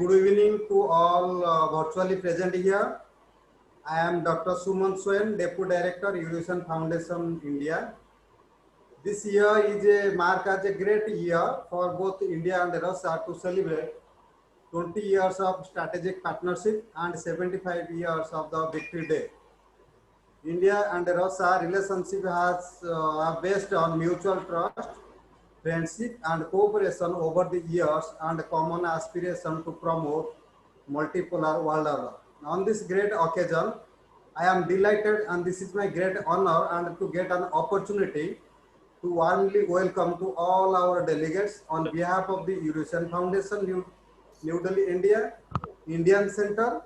good evening to all virtually present here. I am Dr. Suman Swain, Deputy Director, Eurasian Foundation, India. This year is a mark as a great year for both India and Russia to celebrate 20 years of strategic partnership and 75 years of the Victory Day. India and Russia relationship has are based on mutual trust, friendship and cooperation over the years and common aspiration to promote multipolar world order. On this great occasion, I am delighted and this is my great honor and to get an opportunity to warmly welcome to all our delegates on behalf of the Eurasian Foundation, New Delhi, India, Indian Center,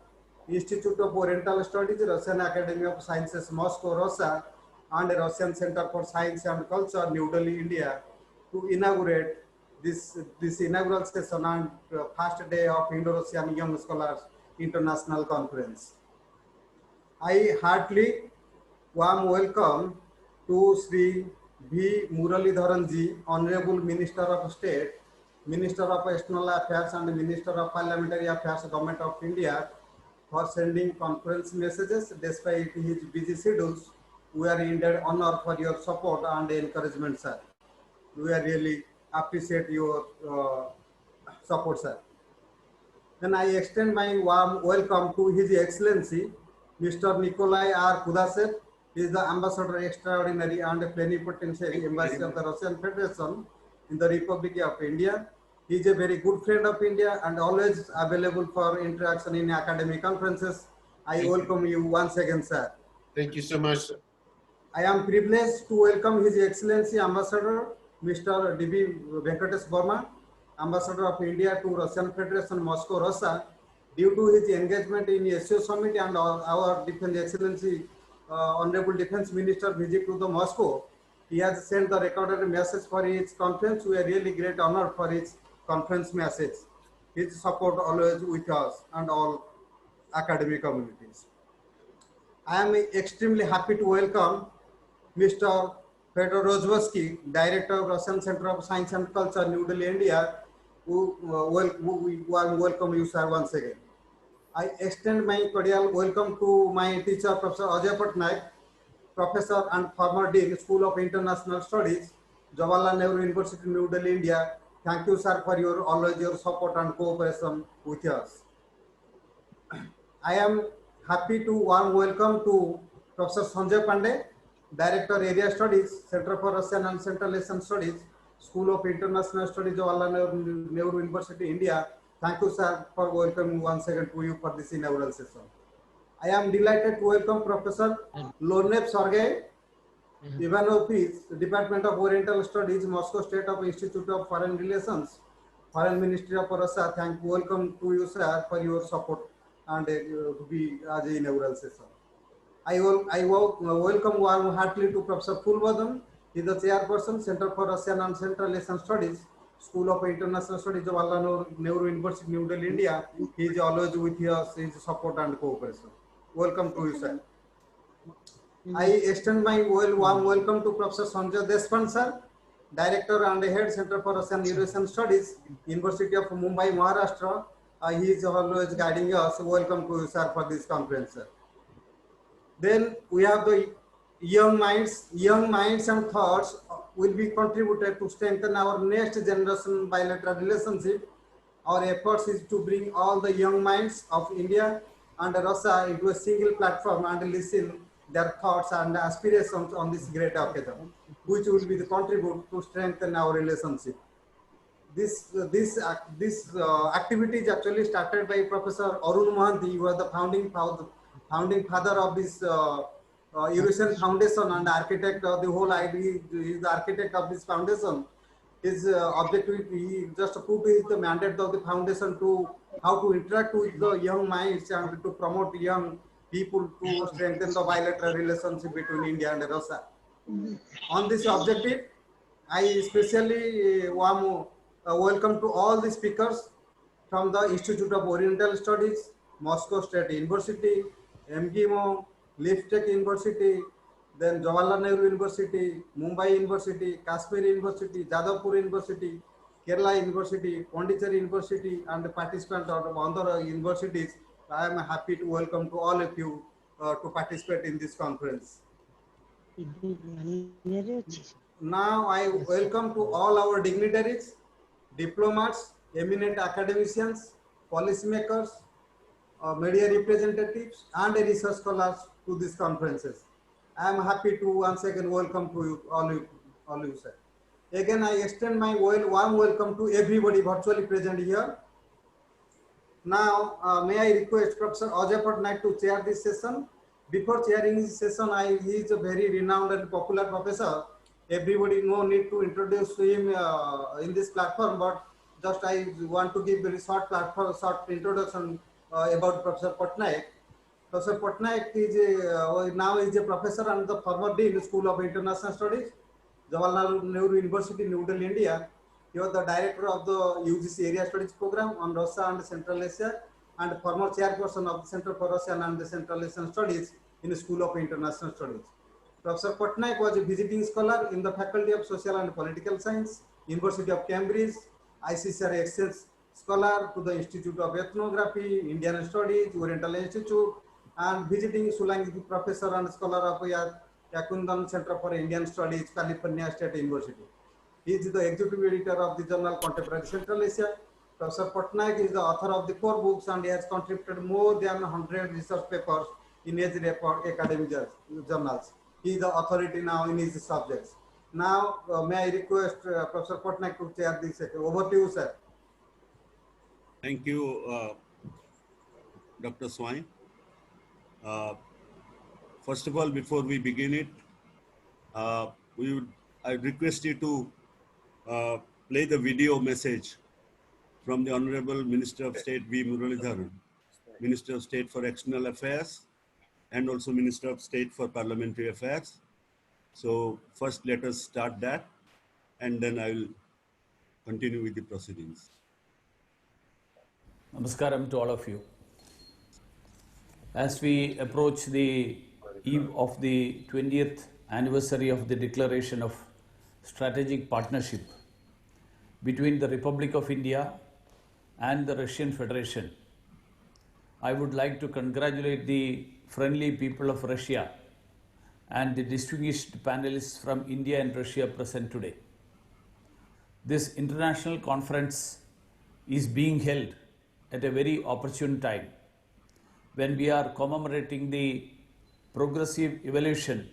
Institute of Oriental Studies, Russian Academy of Sciences, Moscow, Russia, and Russian Center for Science and Culture, New Delhi, India, to inaugurate this inaugural session on first day of Indo-Russian Young Scholars International Conference. I heartily warm welcome to Sri V. Muralidharan ji, Honorable Minister of State, Minister of External Affairs and Minister of Parliamentary Affairs, Government of India, for sending conference messages despite his busy schedules. We are indeed honored for your support and encouragement, sir. We are really appreciate your support, sir. Then I extend my warm welcome to His Excellency, Mr. Nikolai R. Kudasev. He is the Ambassador Extraordinary and Plenipotentiary Embassy of the Russian Federation in the Republic of India. He is a very good friend of India and always available for interaction in academic conferences. I welcome you once again, sir. Thank you so much. I am privileged to welcome His Excellency Ambassador Mr. D.B. Venkatesh Burma, Ambassador of India to Russian Federation, Moscow, Russia. Due to his engagement in SCO Summit and our Defense Excellency, Honorable Defense Minister visit to the Moscow, he has sent the recorded message for his conference. We are really great honor for his conference message. His support always with us and all academic communities. I am extremely happy to welcome Mr. Fedor Rozhevsky, Director of Russian Center of Science and Culture, New Delhi, India, who welcome you, sir, once again. I extend my cordial welcome to my teacher, Professor Ajay Patnaik, Professor and former Dean, School of International Studies, Jawaharlal Nehru University, New Delhi, India. Thank you, sir, for your always your support and cooperation with us. I am happy to warm welcome to Professor Sanjay Pandey, Director Area Studies, Center for Russian and Central Asian Studies, School of International Studies, Jawaharlal Nehru University, India. Thank you, sir, for welcoming once again to you for this inaugural session. I am delighted to welcome Professor Lornev Sergey Ivanovich, Department of Oriental Studies, Moscow State of Institute of Foreign Relations, Foreign Ministry of Russia. Welcome to you, sir, for your support and to be as the inaugural session. I welcome warm heartily to Professor Fulvadan. He is the Chairperson, Center for Russian and Central Asian Studies, School of International Studies, Jawaharlal Nehru University, New Delhi, India. He is always with us, his support and cooperation. Welcome to you, sir. I extend my warm welcome to Professor Sanjay Deshpande, sir, Director and Head, Center for Russian Eurasian Studies, University of Mumbai, Maharashtra. He is always guiding us. Welcome to you, sir, for this conference, sir. Then we have the young minds and thoughts will be contributed to strengthen our next generation bilateral relationship. Our efforts is to bring all the young minds of India and Russia into a single platform and listen their thoughts and aspirations on this great occasion, which will be the contribute to strengthen our relationship. This activity is actually started by Professor Arun Mohanty. He was the founding father of this Eurasian Foundation and architect of the whole idea. He is the architect of this foundation. His objective, he just put the mandate of the foundation to how to interact with the young minds and to promote young people to strengthen the bilateral relationship between India and Russia. On this objective, I especially welcome to all the speakers from the Institute of Oriental Studies, Moscow State University, MGIMO, Liftek University, then Jawaharlal Nehru University, Mumbai University, Kashmir University, Jadavpur University, Kerala University, Pondicherry University, and the participants of other universities. I am happy to welcome to all of you to participate in this conference. Now I welcome to all our dignitaries, diplomats, eminent academicians, policymakers, media representatives, and research scholars to these conferences. I am happy to once again welcome to you, all you, sir. Again, I extend my warm welcome to everybody virtually present here. Now, may I request Professor Ajay Patnaik to chair this session. Before chairing this session, he is a very renowned and popular professor. Everybody no need to introduce him in this platform, but just I want to give very short introduction about Professor Patnaik. Professor Patnaik is now is a professor and the former dean School of International Studies, Jawaharlal Nehru University, New Delhi, India. He was the director of the UGC Area Studies Program on Russia and Central Asia, and former chairperson of the Center for Russian and Central Asian Studies in the School of International Studies. Professor Patnaik was a visiting scholar in the Faculty of Social and Political Science, University of Cambridge, ICCR Exchange Scholar to the Institute of Ethnography, Indian Studies, Oriental Institute, and visiting Sulangi Professor and Scholar of Yakundan Center for Indian Studies, California State University. He is the executive editor of the journal Contemporary Central Asia. Professor Patnaik is the author of the 4 books and he has contributed more than 100 research papers in his academic journals. He is the authority now in his subjects. Now, may I request Professor Patnaik to chair this session. Over to you, sir. Thank you, Dr. Swine. First of all, before we begin it, I request you to play the video message from the Honorable Minister of State V. Muralidharan, Minister of State for External Affairs, and also Minister of State for Parliamentary Affairs. So first let us start that, and then I will continue with the proceedings. Namaskaram to all of you. As we approach the eve of the 20th anniversary of the declaration of strategic partnership between the Republic of India and the Russian Federation, I would like to congratulate the friendly people of Russia and the distinguished panelists from India and Russia present today. This international conference is being held at a very opportune time when we are commemorating the progressive evolution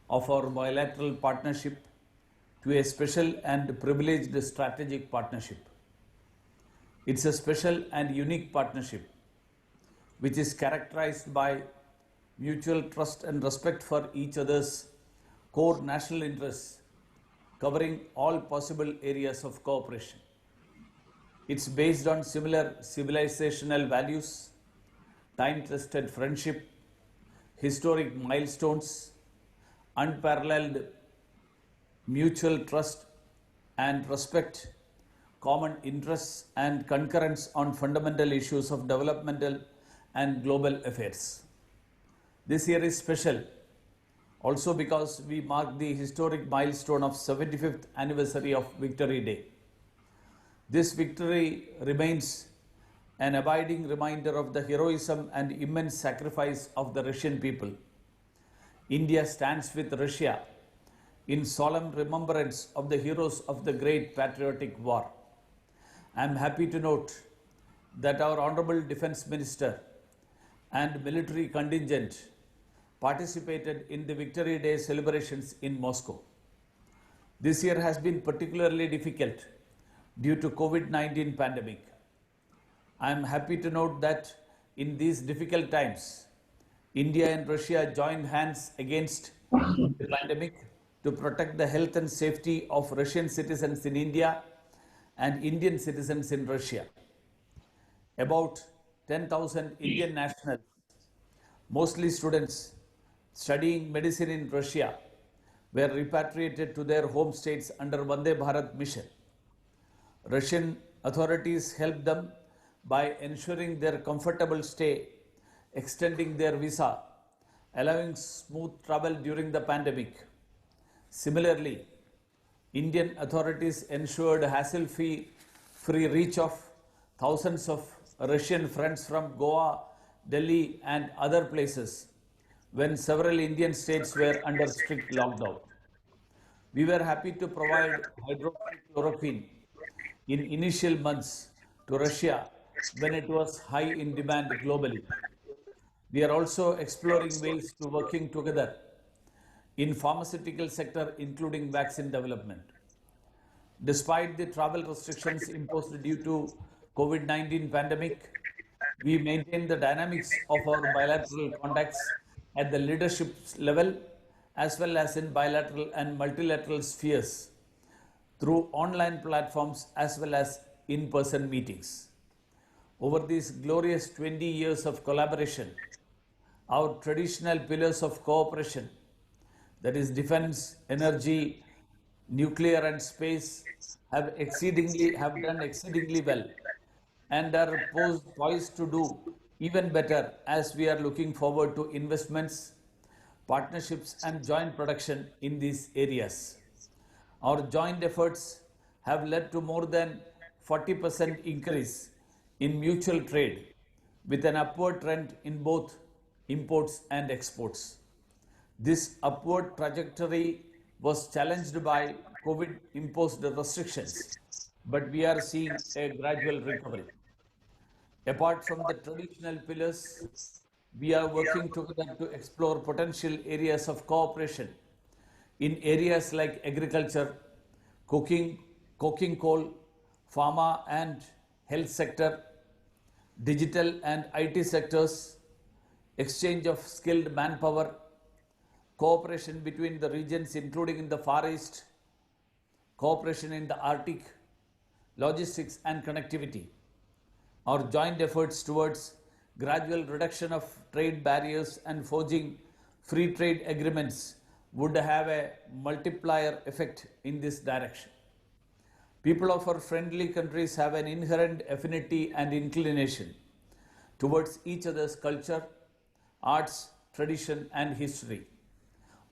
of our bilateral partnership to a special and privileged strategic partnership. It's a special and unique partnership which is characterized by mutual trust and respect for each other's core national interests, covering all possible areas of cooperation. It's based on similar civilizational values, time-tested friendship, historic milestones, unparalleled mutual trust and respect, common interests, and concurrence on fundamental issues of developmental and global affairs. This year is special also because we mark the historic milestone of 75th anniversary of Victory Day. This victory remains an abiding reminder of the heroism and immense sacrifice of the Russian people. India stands with Russia in solemn remembrance of the heroes of the Great Patriotic War. I am happy to note that our Honorable Defence Minister and military contingent participated in the Victory Day celebrations in Moscow. This year has been particularly difficult due to COVID-19 pandemic. I am happy to note that in these difficult times, India and Russia joined hands against the pandemic to protect the health and safety of Russian citizens in India and Indian citizens in Russia. About 10,000 Indian nationals, mostly students studying medicine in Russia, were repatriated to their home states under Vande Bharat mission. Russian authorities helped them by ensuring their comfortable stay, extending their visa, allowing smooth travel during the pandemic. Similarly, Indian authorities ensured hassle-free reach of thousands of Russian friends from Goa, Delhi, and other places when several Indian states were under strict lockdown. We were happy to provide hydroxychloroquine in initial months to Russia when it was high in demand globally. We are also exploring ways to working together in pharmaceutical sector, including vaccine development. Despite the travel restrictions imposed due to COVID-19 pandemic, we maintain the dynamics of our bilateral contacts at the leadership level as well as in bilateral and multilateral spheres through online platforms as well as in-person meetings. Over these glorious 20 years of collaboration, our traditional pillars of cooperation, that is defense, energy, nuclear and space, have done exceedingly well and are poised to do even better as we are looking forward to investments, partnerships and joint production in these areas. Our joint efforts have led to more than 40% increase in mutual trade with an upward trend in both imports and exports. This upward trajectory was challenged by COVID imposed restrictions, but we are seeing a gradual recovery. Apart from the traditional pillars, we are working together to explore potential areas of cooperation in areas like agriculture, cooking, coking coal, pharma and health sector, digital and IT sectors, exchange of skilled manpower, cooperation between the regions including in the Far East, cooperation in the Arctic, logistics and connectivity. Our joint efforts towards gradual reduction of trade barriers and forging free trade agreements would have a multiplier effect in this direction. People of our friendly countries have an inherent affinity and inclination towards each other's culture, arts, tradition, and history.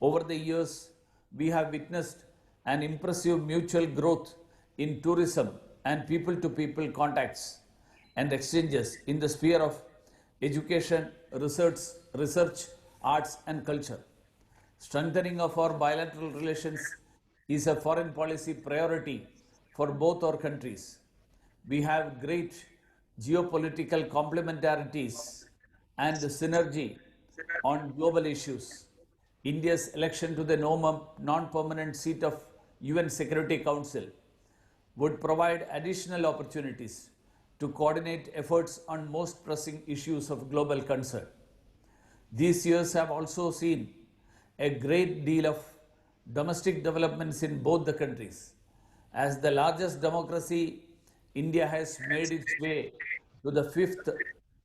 Over the years, we have witnessed an impressive mutual growth in tourism and people-to-people contacts and exchanges in the sphere of education, research, arts, and culture. Strengthening of our bilateral relations is a foreign policy priority for both our countries. We have great geopolitical complementarities and synergy on global issues. India's election to the non-permanent seat of UN Security Council would provide additional opportunities to coordinate efforts on most pressing issues of global concern. These years have also seen a great deal of domestic developments in both the countries. As the largest democracy, India has made its way to the fifth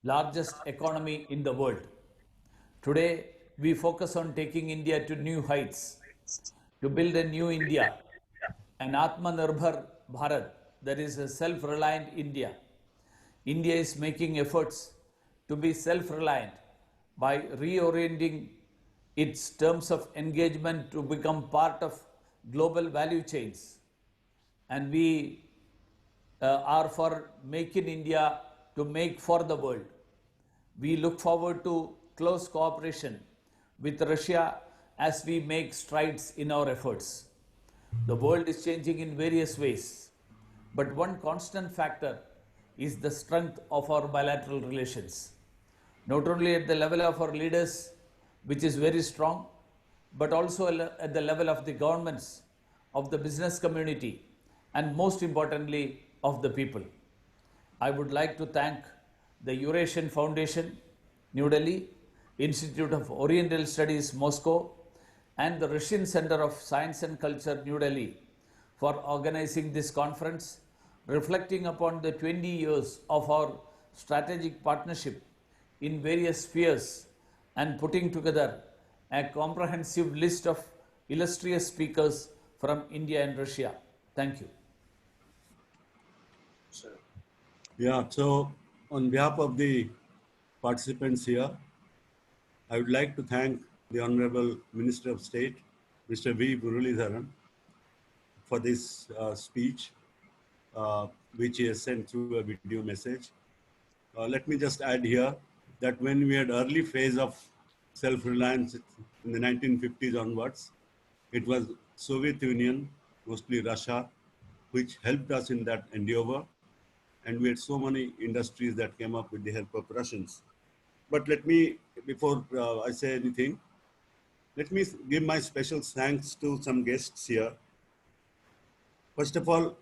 largest economy in the world. Today, we focus on taking India to new heights, to build a new India, an Atmanirbhar Bharat, that is a self-reliant India. India is making efforts to be self-reliant by reorienting its terms of engagement to become part of global value chains. And we are for Make in India to make for the world. We look forward to close cooperation with Russia as we make strides in our efforts. The world is changing in various ways, but one constant factor is the strength of our bilateral relations. Not only at the level of our leaders, which is very strong, but also at the level of the governments, of the business community, and most importantly, of the people. I would like to thank the Eurasian Foundation, New Delhi, Institute of Oriental Studies, Moscow, and the Russian Center of Science and Culture, New Delhi, for organizing this conference, reflecting upon the 20 years of our strategic partnership in various spheres and putting together a comprehensive list of illustrious speakers from India and Russia. Thank you. Yeah, so on behalf of the participants here, I would like to thank the Honorable Minister of State, Mr. V. Muralidharan, for this speech, which he has sent through a video message. Let me just add here that when we had early phase of self-reliance in the 1950s onwards, it was Soviet Union, mostly Russia, which helped us in that endeavor. And we had so many industries that came up with the help of Russians. But let me, before I say anything, let me give my special thanks to some guests here. First of all,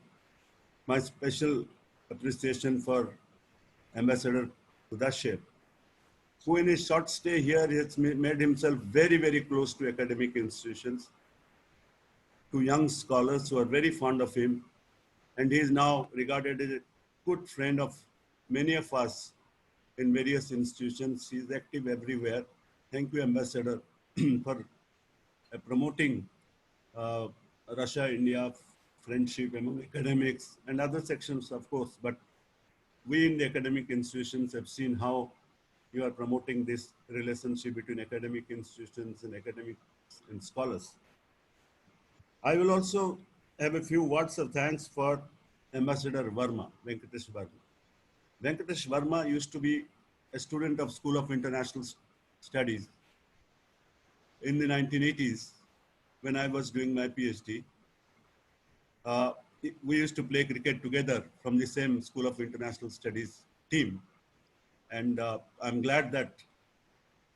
my special appreciation for Ambassador Kudashev, who in his short stay here has made himself very, very close to academic institutions, to young scholars who are very fond of him. And he is now regarded as a good friend of many of us in various institutions. He is active everywhere. Thank you, Ambassador, for promoting uh, Russia-India friendship among academics and other sections, of course. But we in the academic institutions have seen how you are promoting this relationship between academic institutions and academics and scholars. I will also have a few words of thanks for Ambassador Verma, Venkatesh Verma. Venkatesh Verma used to be a student of School of International Studies in the 1980s when I was doing my PhD. Uh, we used to play cricket together from the same School of International Studies team. And I'm glad that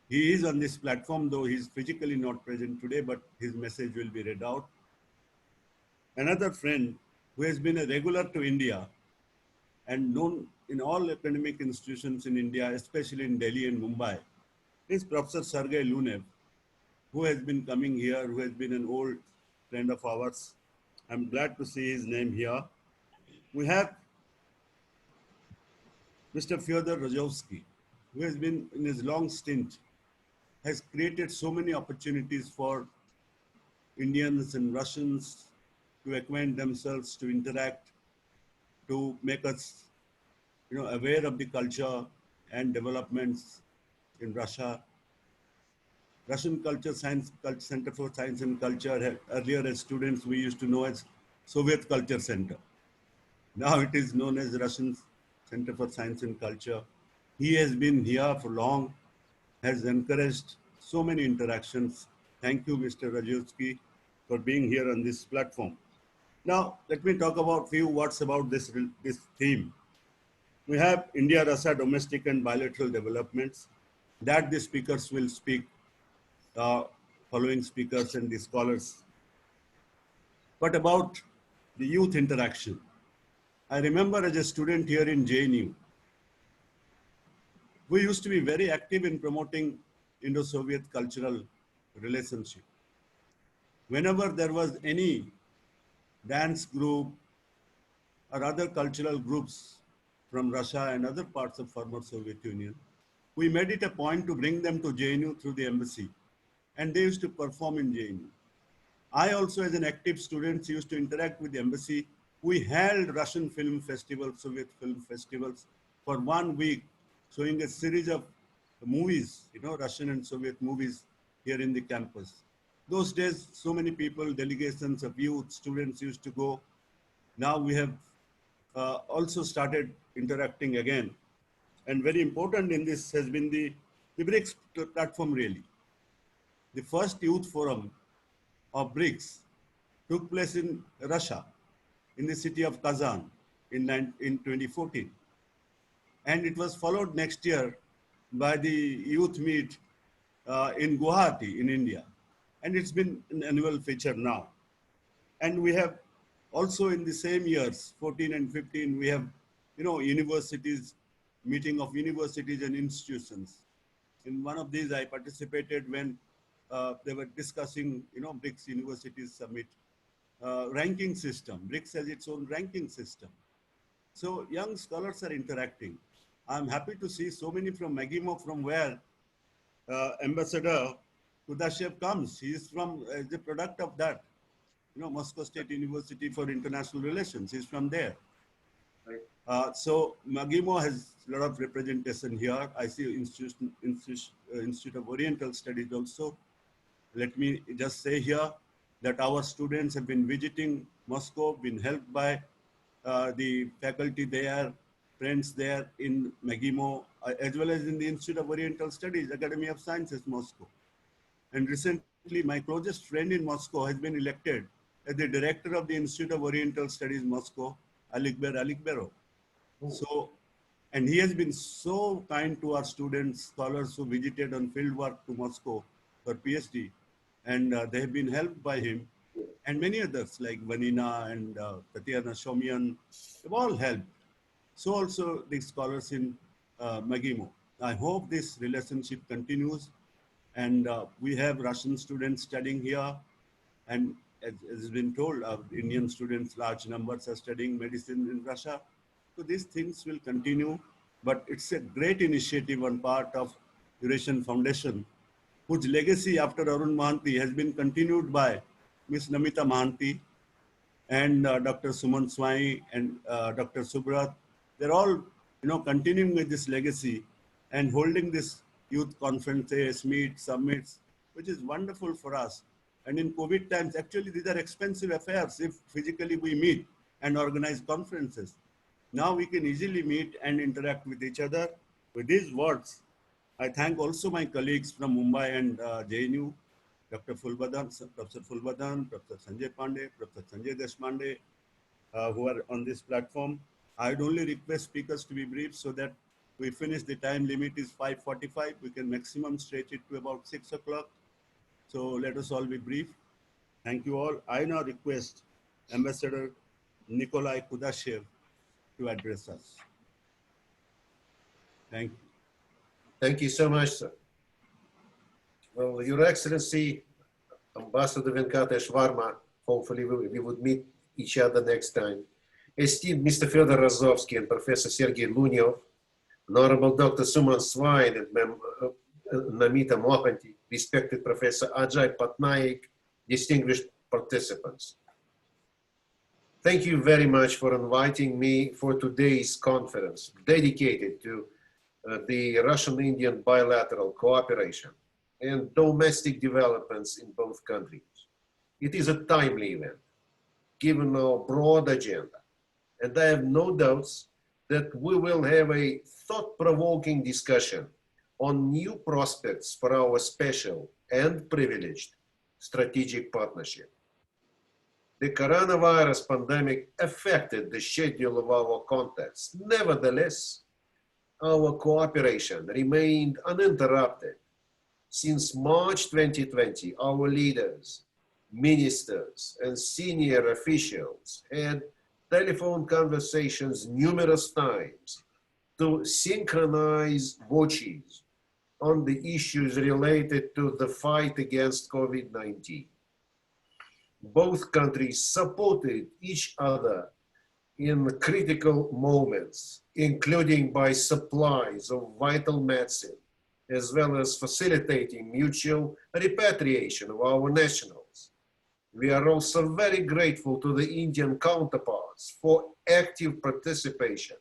he is on this platform, though he's physically not present today, but his message will be read out. Another friend who has been a regular to India and known in all academic institutions in India, especially in Delhi and Mumbai, is Professor Sergei Lunev, who has been coming here, who has been an old friend of ours. I'm glad to see his name here. We have Mr. Fyodor Rozhovsky, who has been in his long stint, has created so many opportunities for Indians and Russians to acquaint themselves, to interact, to make us, aware of the culture and developments in Russia. Russian Culture Science Center for Science and Culture, earlier as students we used to know as Soviet Culture Center. Now it is known as Russian Center for Science and Culture. He has been here for long, has encouraged so many interactions. Thank you, Mr. Rajewski, for being here on this platform. Now, let me talk about few words about this theme. We have India-Russia domestic and bilateral developments that the speakers will speak, following speakers and the scholars. But about the youth interaction, I remember as a student here in JNU, we used to be very active in promoting Indo-Soviet cultural relationship. Whenever there was any dance group or other cultural groups from Russia and other parts of former Soviet Union, we made it a point to bring them to JNU through the embassy, and they used to perform in JNU. I also, as an active student, used to interact with the embassy. We held Russian film festivals, Soviet film festivals for 1 week, showing a series of movies, Russian and Soviet movies here in the campus. Those days, so many people, delegations of youth, students used to go. Now we have also started interacting again. And very important in this has been the BRICS platform really. The first youth forum of BRICS took place in Russia, in the city of Kazan in 2014. And it was followed next year by the youth meet in Guwahati in India. And it's been an annual feature now. And we have also in the same years, 14 and 15, we have, universities, meeting of universities and institutions. In one of these, I participated when they were discussing, BRICS Universities Summit ranking system. BRICS has its own ranking system. So young scholars are interacting. I'm happy to see so many from Magimo, from where Ambassador Kudashev comes. He is from the product of that, Moscow State University for International Relations. He's from there. Right. So Magimo has a lot of representation here. I see Institute of Oriental Studies also. Let me just say here that our students have been visiting Moscow, been helped by the faculty there, friends there in Magimo, as well as in the Institute of Oriental Studies, Academy of Sciences, Moscow. And recently, my closest friend in Moscow has been elected as the director of the Institute of Oriental Studies, Moscow, Alikbero. So, and he has been so kind to our students, scholars who visited on field work to Moscow for PhD, and they have been helped by him, and many others like Vanina and Tatiana Shomian have all helped. So also the scholars in Magimo. I hope this relationship continues, and we have Russian students studying here, and as has been told, Indian students, large numbers are studying medicine in Russia. So these things will continue, but it's a great initiative on part of Eurasian Foundation, whose legacy after Arun Mahanti has been continued by Ms. Namita Mahanti and Dr. Suman Swai and Dr. Subrat. They're all, continuing with this legacy and holding this youth conferences, meets, summits, which is wonderful for us. And in COVID times, actually, these are expensive affairs if physically we meet and organize conferences. Now we can easily meet and interact with each other. With these words, I thank also my colleagues from Mumbai and JNU, Dr. Fulbadan, Professor Fulbadan, Professor Sanjay Pandey, Professor Sanjay Deshpande, who are on this platform. I would only request speakers to be brief so that we finish. The time limit is 5:45. We can maximum stretch it to about 6 o'clock. So let us all be brief. Thank you all. I now request Ambassador Nikolai Kudashev to address us. Thank you. Thank you so much, sir. Well, Your Excellency, Ambassador Venkatesh Varma, hopefully we would meet each other next time. Esteemed Mr. Fyodor Rozovsky and Professor Sergei Lunyov, Honorable Dr. Suman Swain and Namita Mohanty, respected Professor Ajay Patnaik, distinguished participants. Thank you very much for inviting me for today's conference dedicated to the Russian-Indian bilateral cooperation and domestic developments in both countries. It is a timely event, given our broad agenda, and I have no doubts that we will have a thought-provoking discussion on new prospects for our special and privileged strategic partnership. The coronavirus pandemic affected the schedule of our contacts. Nevertheless, our cooperation remained uninterrupted. Since March 2020, our leaders, ministers, and senior officials had telephone conversations numerous times to synchronize watches on the issues related to the fight against COVID-19. Both countries supported each other in critical moments, including by supplies of vital medicine, as well as facilitating mutual repatriation of our nationals. We are also very grateful to the Indian counterparts for active participation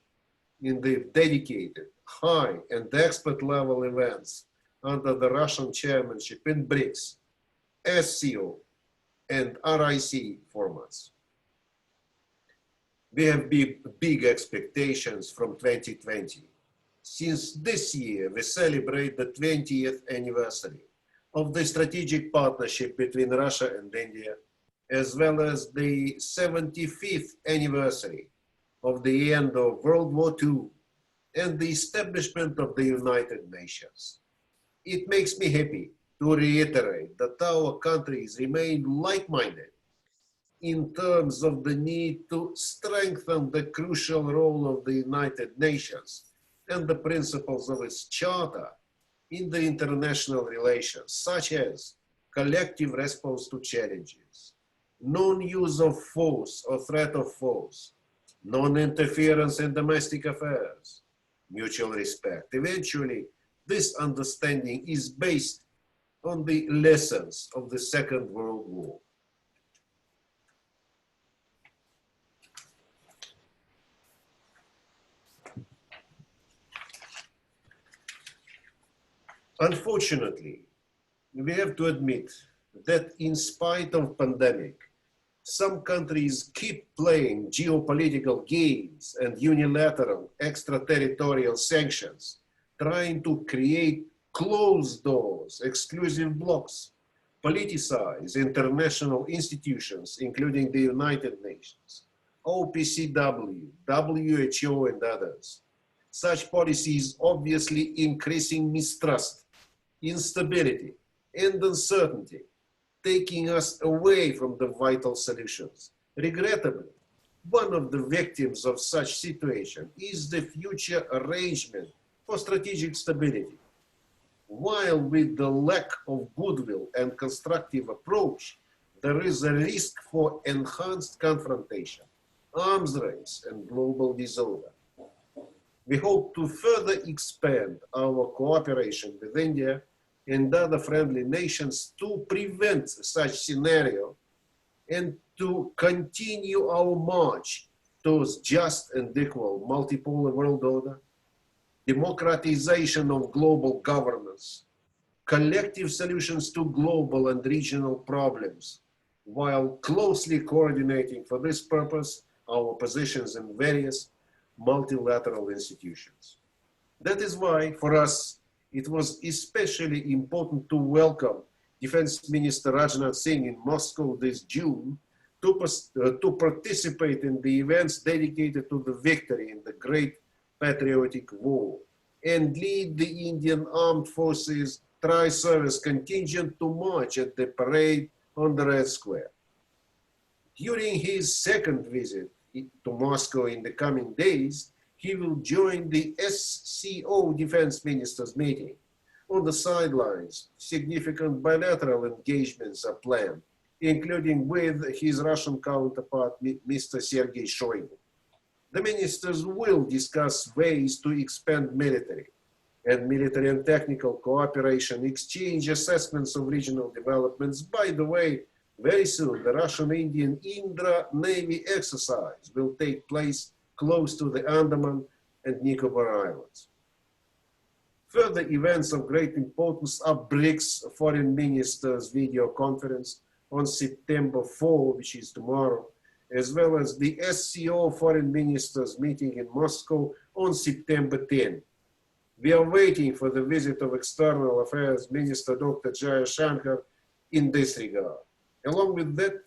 in the dedicated, high and expert level events under the Russian chairmanship in BRICS, SCO, and RIC formats. We have big expectations from 2020. Since this year, we celebrate the 20th anniversary of the strategic partnership between Russia and India, as well as the 75th anniversary of the end of World War II and the establishment of the United Nations. It makes me happy to reiterate that our countries remain like-minded in terms of the need to strengthen the crucial role of the United Nations and the principles of its charter in the international relations, such as collective response to challenges, non-use of force or threat of force, non-interference in domestic affairs, mutual respect. Eventually, this understanding is based on the lessons of the Second World War. Unfortunately, we have to admit that in spite of pandemic, some countries keep playing geopolitical games and unilateral extraterritorial sanctions, trying to create closed doors, exclusive blocks, politicize international institutions, including the United Nations, OPCW, WHO, and others. Such policies obviously increasing mistrust, instability, and uncertainty, taking us away from the vital solutions. Regrettably, one of the victims of such situation is the future arrangement for strategic stability. While with the lack of goodwill and constructive approach, there is a risk for enhanced confrontation, arms race, and global disorder. We hope to further expand our cooperation with India and other friendly nations to prevent such scenario and to continue our march towards just and equal multipolar world order, democratization of global governance, collective solutions to global and regional problems, while closely coordinating for this purpose our positions in various multilateral institutions. That is why, for us, it was especially important to welcome Defense Minister Rajnath Singh in Moscow this June to participate in the events dedicated to the victory in the Great Patriotic War and lead the Indian Armed Forces Tri-Service Contingent to march at the parade on the Red Square. During his second visit to Moscow in the coming days, he will join the SCO Defense Ministers meeting. On the sidelines, significant bilateral engagements are planned, including with his Russian counterpart, Mr. Sergei Shoigu. The ministers will discuss ways to expand military and technical cooperation, exchange assessments of regional developments. By the way, very soon, the Russian-Indian Indra Navy exercise will take place close to the Andaman and Nicobar Islands. Further events of great importance are BRICS Foreign Ministers video conference on September 4, which is tomorrow, as well as the SCO Foreign Ministers meeting in Moscow on September 10. We are waiting for the visit of External Affairs Minister Dr. Jaya Shankar in this regard. Along with that,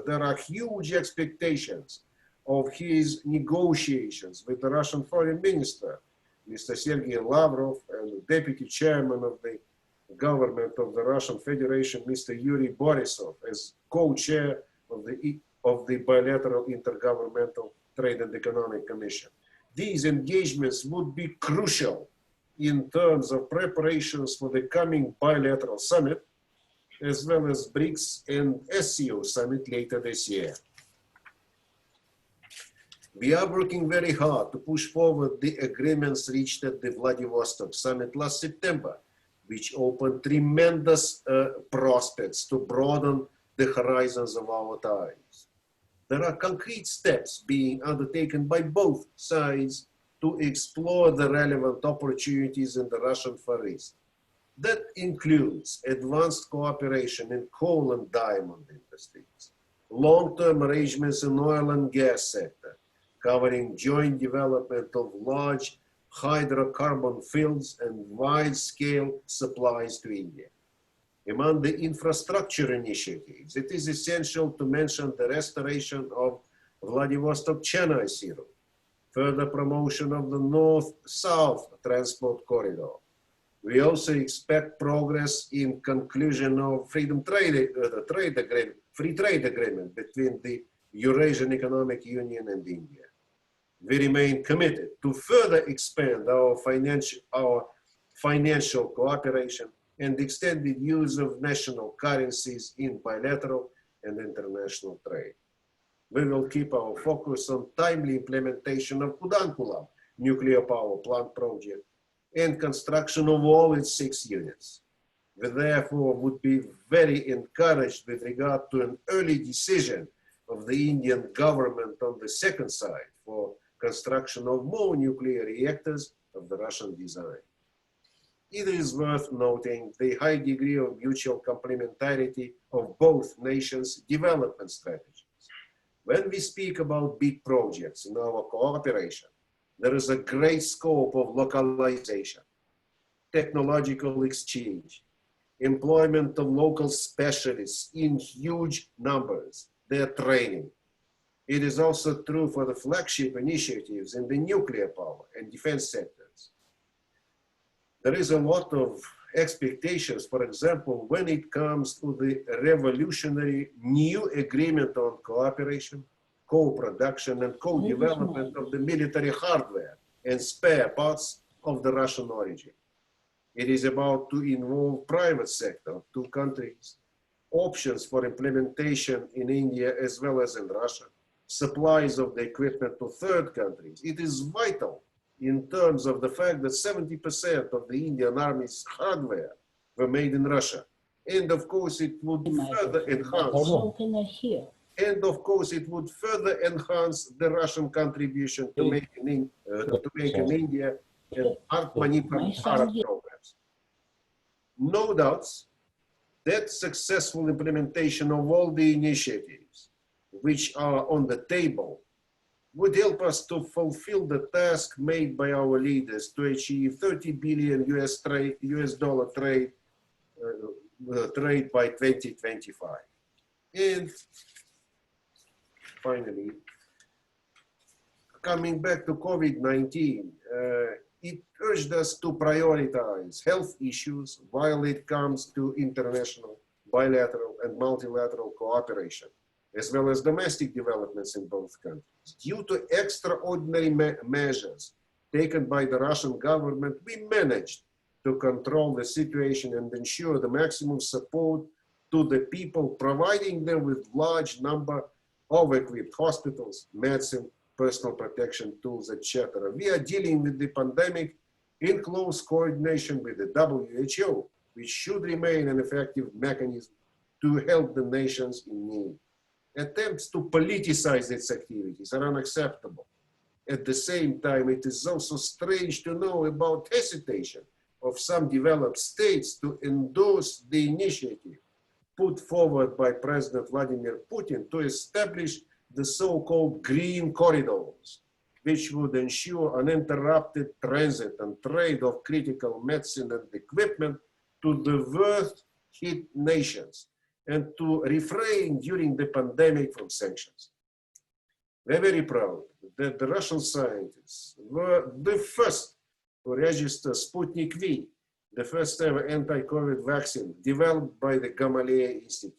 there are huge expectations of his negotiations with the Russian Foreign Minister, Mr. Sergei Lavrov, and the Deputy Chairman of the Government of the Russian Federation, Mr. Yuri Borisov, as co-chair of the Bilateral Intergovernmental Trade and Economic Commission. These engagements would be crucial in terms of preparations for the coming bilateral summit, as well as BRICS and SCO summit later this year. We are working very hard to push forward the agreements reached at the Vladivostok summit last September, which opened tremendous prospects to broaden the horizons of our ties. There are concrete steps being undertaken by both sides to explore the relevant opportunities in the Russian Far East. That includes advanced cooperation in coal and diamond industries, long-term arrangements in oil and gas sector, covering joint development of large hydrocarbon fields and wide-scale supplies to India. Among the infrastructure initiatives, it is essential to mention the restoration of Vladivostok-Chennai Sea route, further promotion of the north-south transport corridor. We also expect progress in conclusion of free trade agreement between the Eurasian Economic Union and India. We remain committed to further expand our financial cooperation and extended use of national currencies in bilateral and international trade. We will keep our focus on timely implementation of Kudankulam nuclear power plant project and construction of all its 6 units. We therefore would be very encouraged with regard to an early decision of the Indian government on the second side for construction of more nuclear reactors of the Russian design. It is worth noting the high degree of mutual complementarity of both nations' development strategies. When we speak about big projects in our cooperation, there is a great scope of localization, technological exchange, employment of local specialists in huge numbers, their training. It is also true for the flagship initiatives in the nuclear power and defense sectors. There is a lot of expectations, for example, when it comes to the revolutionary new agreement on cooperation, co-production and co-development of the military hardware and spare parts of the Russian origin. It is about to involve private sector of two countries, options for implementation in India as well as in Russia, supplies of the equipment to third countries. It is vital in terms of the fact that 70% of the Indian Army's hardware were made in Russia. And of course, it would further enhance. And of course, it would further enhance the Russian contribution to make in India and Atmanirbhar programs. No doubts that successful implementation of all the initiatives which are on the table would help us to fulfill the task made by our leaders to achieve 30 billion US dollar trade by 2025. And finally, coming back to COVID-19, it urged us to prioritize health issues while it comes to international, bilateral, and multilateral cooperation, as well as domestic developments in both countries. Due to extraordinary measures taken by the Russian government, we managed to control the situation and ensure the maximum support to the people, providing them with large number of equipped hospitals, medicine, personal protection tools, etc. We are dealing with the pandemic in close coordination with the WHO, which should remain an effective mechanism to help the nations in need. Attempts to politicize its activities are unacceptable. At the same time, it is also strange to know about hesitation of some developed states to endorse the initiative put forward by President Vladimir Putin to establish the so-called green corridors, which would ensure uninterrupted transit and trade of critical medicine and equipment to the worst-hit nations and to refrain during the pandemic from sanctions. We're very proud that the Russian scientists were the first to register Sputnik V, the first ever anti-COVID vaccine developed by the Gamaleya Institute.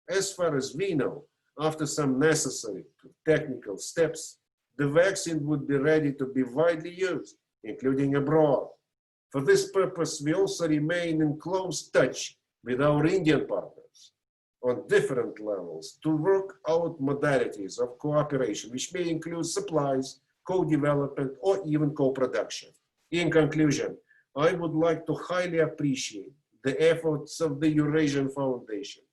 As far as we know, after some necessary technical steps, the vaccine would be ready to be widely used, including abroad. For this purpose, we also remain in close touch with our Indian partners on different levels to work out modalities of cooperation, which may include supplies, co-development, or even co-production. In conclusion, I would like to highly appreciate the efforts of the Eurasian Foundation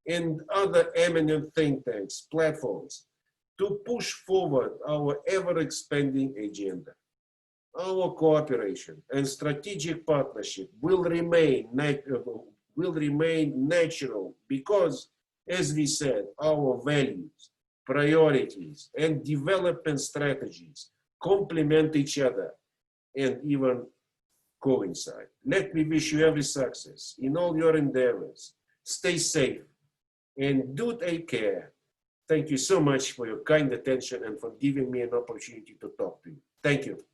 and other eminent think tanks, platforms, to push forward our ever-expanding agenda. Our cooperation and strategic partnership will remain natural because, as we said, our values, priorities, and development strategies complement each other and even coincide. Let me wish you every success in all your endeavors. Stay safe and do take care. Thank you so much for your kind attention and for giving me an opportunity to talk to you. Thank you.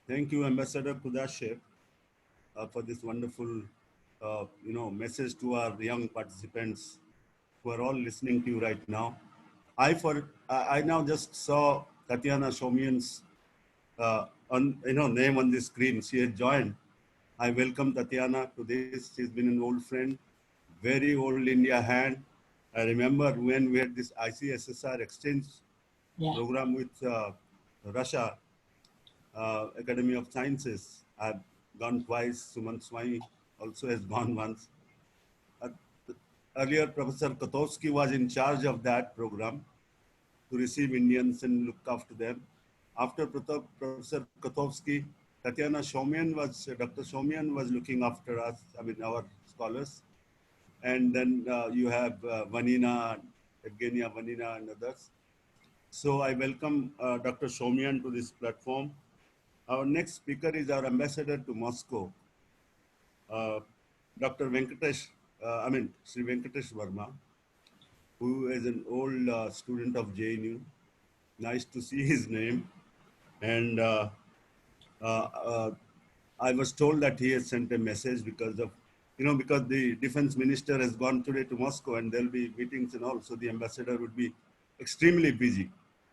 Thank you, Ambassador Kudashev, for this wonderful, message to our young participants who are all listening to you right now. I now just saw Tatiana Shomian's name on the screen. She has joined. I welcome Tatiana to this. She's been an old friend, very old India hand. I remember when we had this ICSSR exchange program with Russia, Academy of Sciences. I've gone twice. Suman Swami also has gone once. Earlier, Professor Kotovsky was in charge of that program to receive Indians and look after them. After Professor Kotovsky, Tatiana Shomyan was, Dr. Shomyan was looking after us, I mean, our scholars. And then you have Vanina, Evgenia Vanina and others. So I welcome Dr. Shomyan to this platform. Our next speaker is our ambassador to Moscow, Dr. Venkatesh, Sri Venkatesh Verma, who is an old student of JNU. Nice to see his name. And I was told that he has sent a message because of, because the defense minister has gone today to Moscow and there'll be meetings and all. So the ambassador would be extremely busy.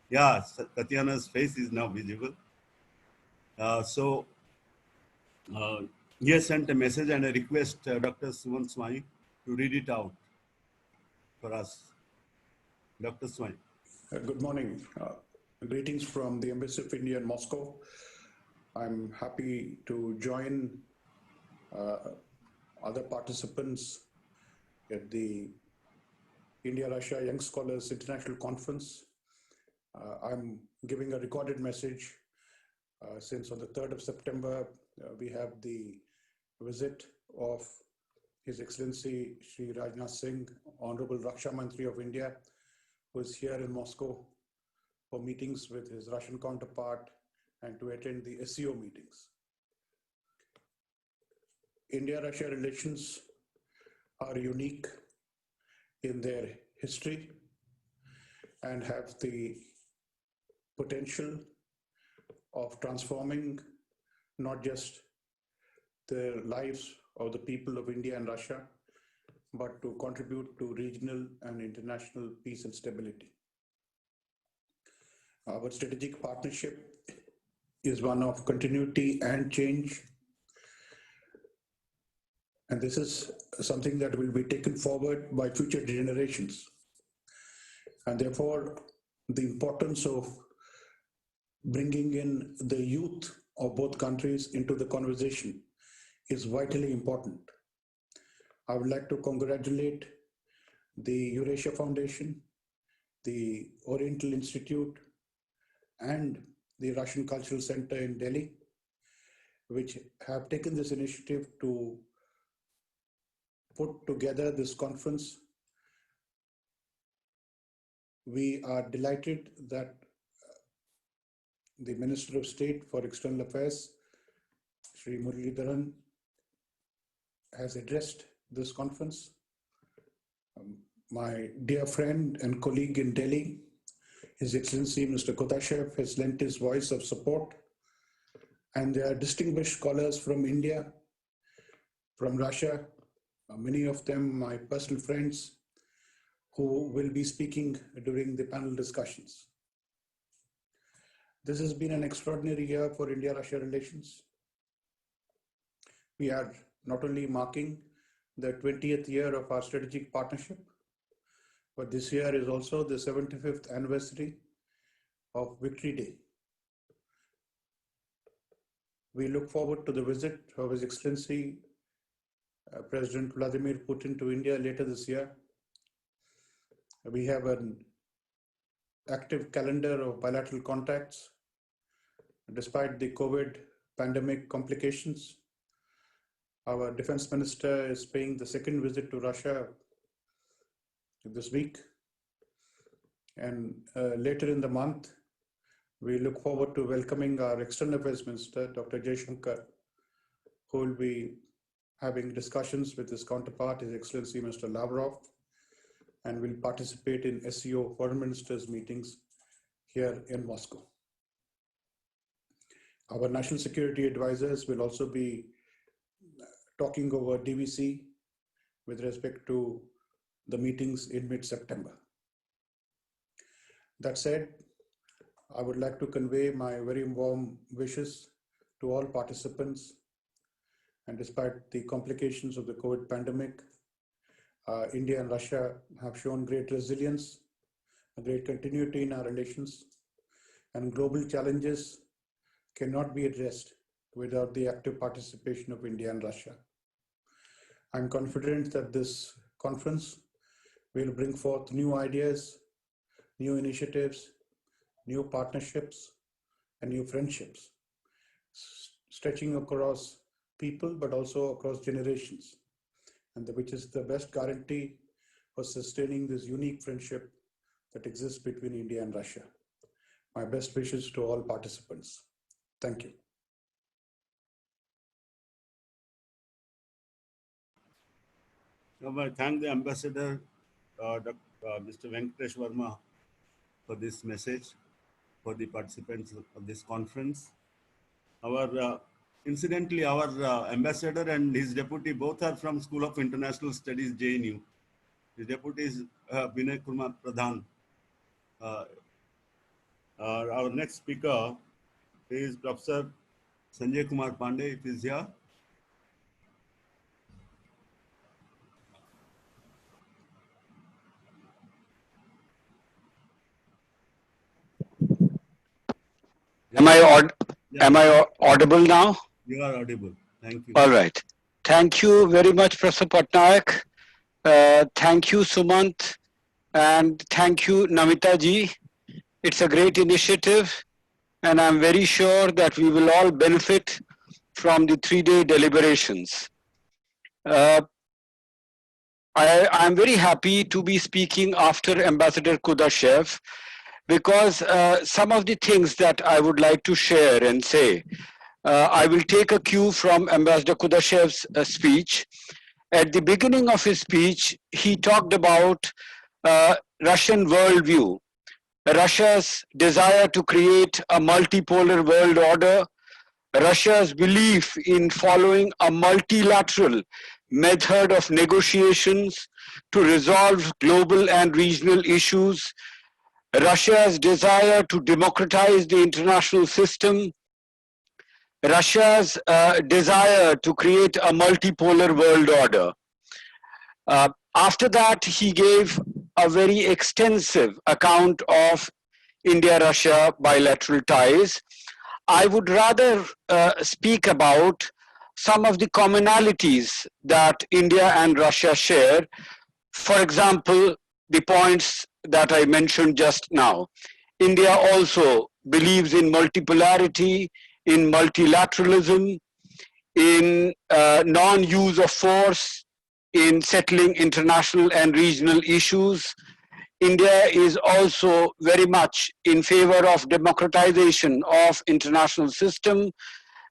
Yeah, Tatiana's face is now visible. So he has sent a message and a request Dr. Suman Swami to read it out for us. Dr. Swami. Good morning. Greetings from the Embassy of India in Moscow. I'm happy to join other participants at the India-Russia Young Scholars International Conference. I'm giving a recorded message since on the 3rd of September, we have the visit of His Excellency Shri Rajnath Singh, Honorable Raksha Mantri of India, who is here in Moscow for meetings with his Russian counterpart and to attend the SEO meetings. India-Russia relations are unique in their history and have the potential of transforming not just the lives of the people of India and Russia, but to contribute to regional and international peace and stability. Our strategic partnership is one of continuity and change. And this is something that will be taken forward by future generations. And therefore, the importance of bringing in the youth of both countries into the conversation is vitally important. I would like to congratulate the Eurasian Foundation, the Oriental Institute, and the Russian Cultural Center in Delhi, which have taken this initiative to put together this conference. We are delighted that the Minister of State for External Affairs, Shri Muralidharan, has addressed this conference. My dear friend and colleague in Delhi, His Excellency Mr. Kotashev, has lent his voice of support. And there are distinguished scholars from India, from Russia, many of them my personal friends, who will be speaking during the panel discussions. This has been an extraordinary year for India-Russia relations. We are not only marking the 20th year of our strategic partnership, but this year is also the 75th anniversary of Victory Day. We look forward to the visit of His Excellency President Vladimir Putin to India later this year. We have an active calendar of bilateral contacts. Despite the COVID pandemic complications, our defense minister is paying the second visit to Russia this week. And later in the month, we look forward to welcoming our external affairs minister, Dr. Jaishankar, who will be having discussions with his counterpart, His Excellency Mr. Lavrov, and will participate in SEO foreign ministers meetings here in Moscow. Our national security advisors will also be talking over DVC with respect to the meetings in mid-September. That said, I would like to convey my very warm wishes to all participants. And despite the complications of the COVID pandemic, India and Russia have shown great resilience, a great continuity in our relations, and global challenges cannot be addressed without the active participation of India and Russia. I'm confident that this conference will bring forth new ideas, new initiatives, new partnerships, and new friendships, stretching across people, but also across generations, and which is the best guarantee for sustaining this unique friendship that exists between India and Russia. My best wishes to all participants. Thank you. I thank the Ambassador, Mr. Venkatesh Verma, for this message, for the participants of this conference. Incidentally, our ambassador and his deputy both are from School of International Studies, JNU. His deputy is Vinay Kumar Pradhan. Our next speaker is Professor Sanjay Kumar Pandey, if he is here. Am I audible now? You are audible. Thank you. All right. Thank you very much, Professor Patnaik. Thank you, Sumant. And thank you, Namita ji. It's a great initiative. And I'm very sure that we will all benefit from the 3-day deliberations. I'm very happy to be speaking after Ambassador Kudashev, because some of the things that I would like to share and say, I will take a cue from Ambassador Kudashev's speech. At the beginning of his speech, he talked about Russian worldview, Russia's desire to create a multipolar world order, Russia's belief in following a multilateral method of negotiations to resolve global and regional issues, Russia's desire to democratize the international system, Russia's desire to create a multipolar world order. After that, he gave a very extensive account of India-Russia bilateral ties. I would rather speak about some of the commonalities that India and Russia share. For example, the points that I mentioned just now. India also believes in multipolarity, in multilateralism, in non-use of force, in settling international and regional issues. India is also very much in favor of democratization of international system,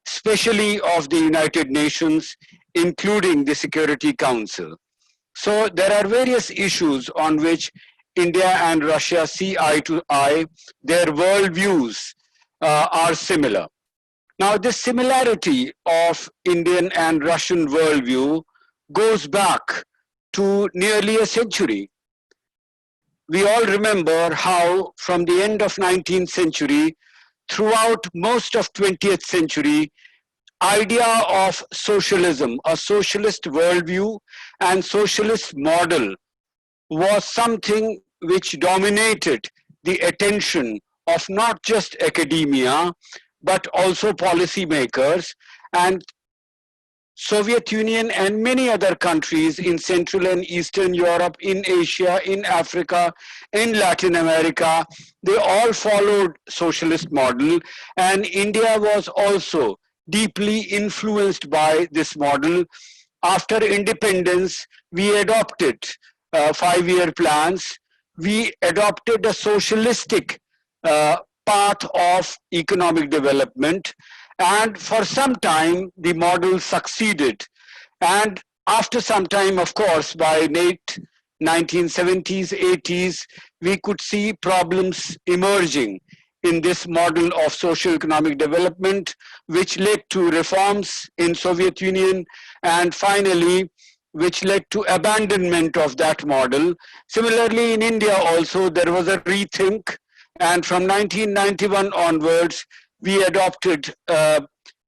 especially of the United Nations, including the Security Council. So there are various issues on which India and Russia see eye to eye. Their worldviews are similar. Now, this similarity of Indian and Russian worldview goes back to nearly a century. We all remember how from the end of 19th century, throughout most of 20th century, idea of socialism, a socialist worldview and socialist model was something which dominated the attention of not just academia, but also policymakers, and Soviet Union and many other countries in Central and Eastern Europe, in Asia, in Africa, in Latin America, they all followed socialist model, and India was also deeply influenced by this model. After independence, we adopted 5-year plans. We adopted a socialistic path of economic development. And for some time, the model succeeded. And after some time, of course, by late 1970s, 80s, we could see problems emerging in this model of socio-economic development, which led to reforms in Soviet Union, and finally, which led to abandonment of that model. Similarly, in India also, there was a rethink, and from 1991 onwards, we adopted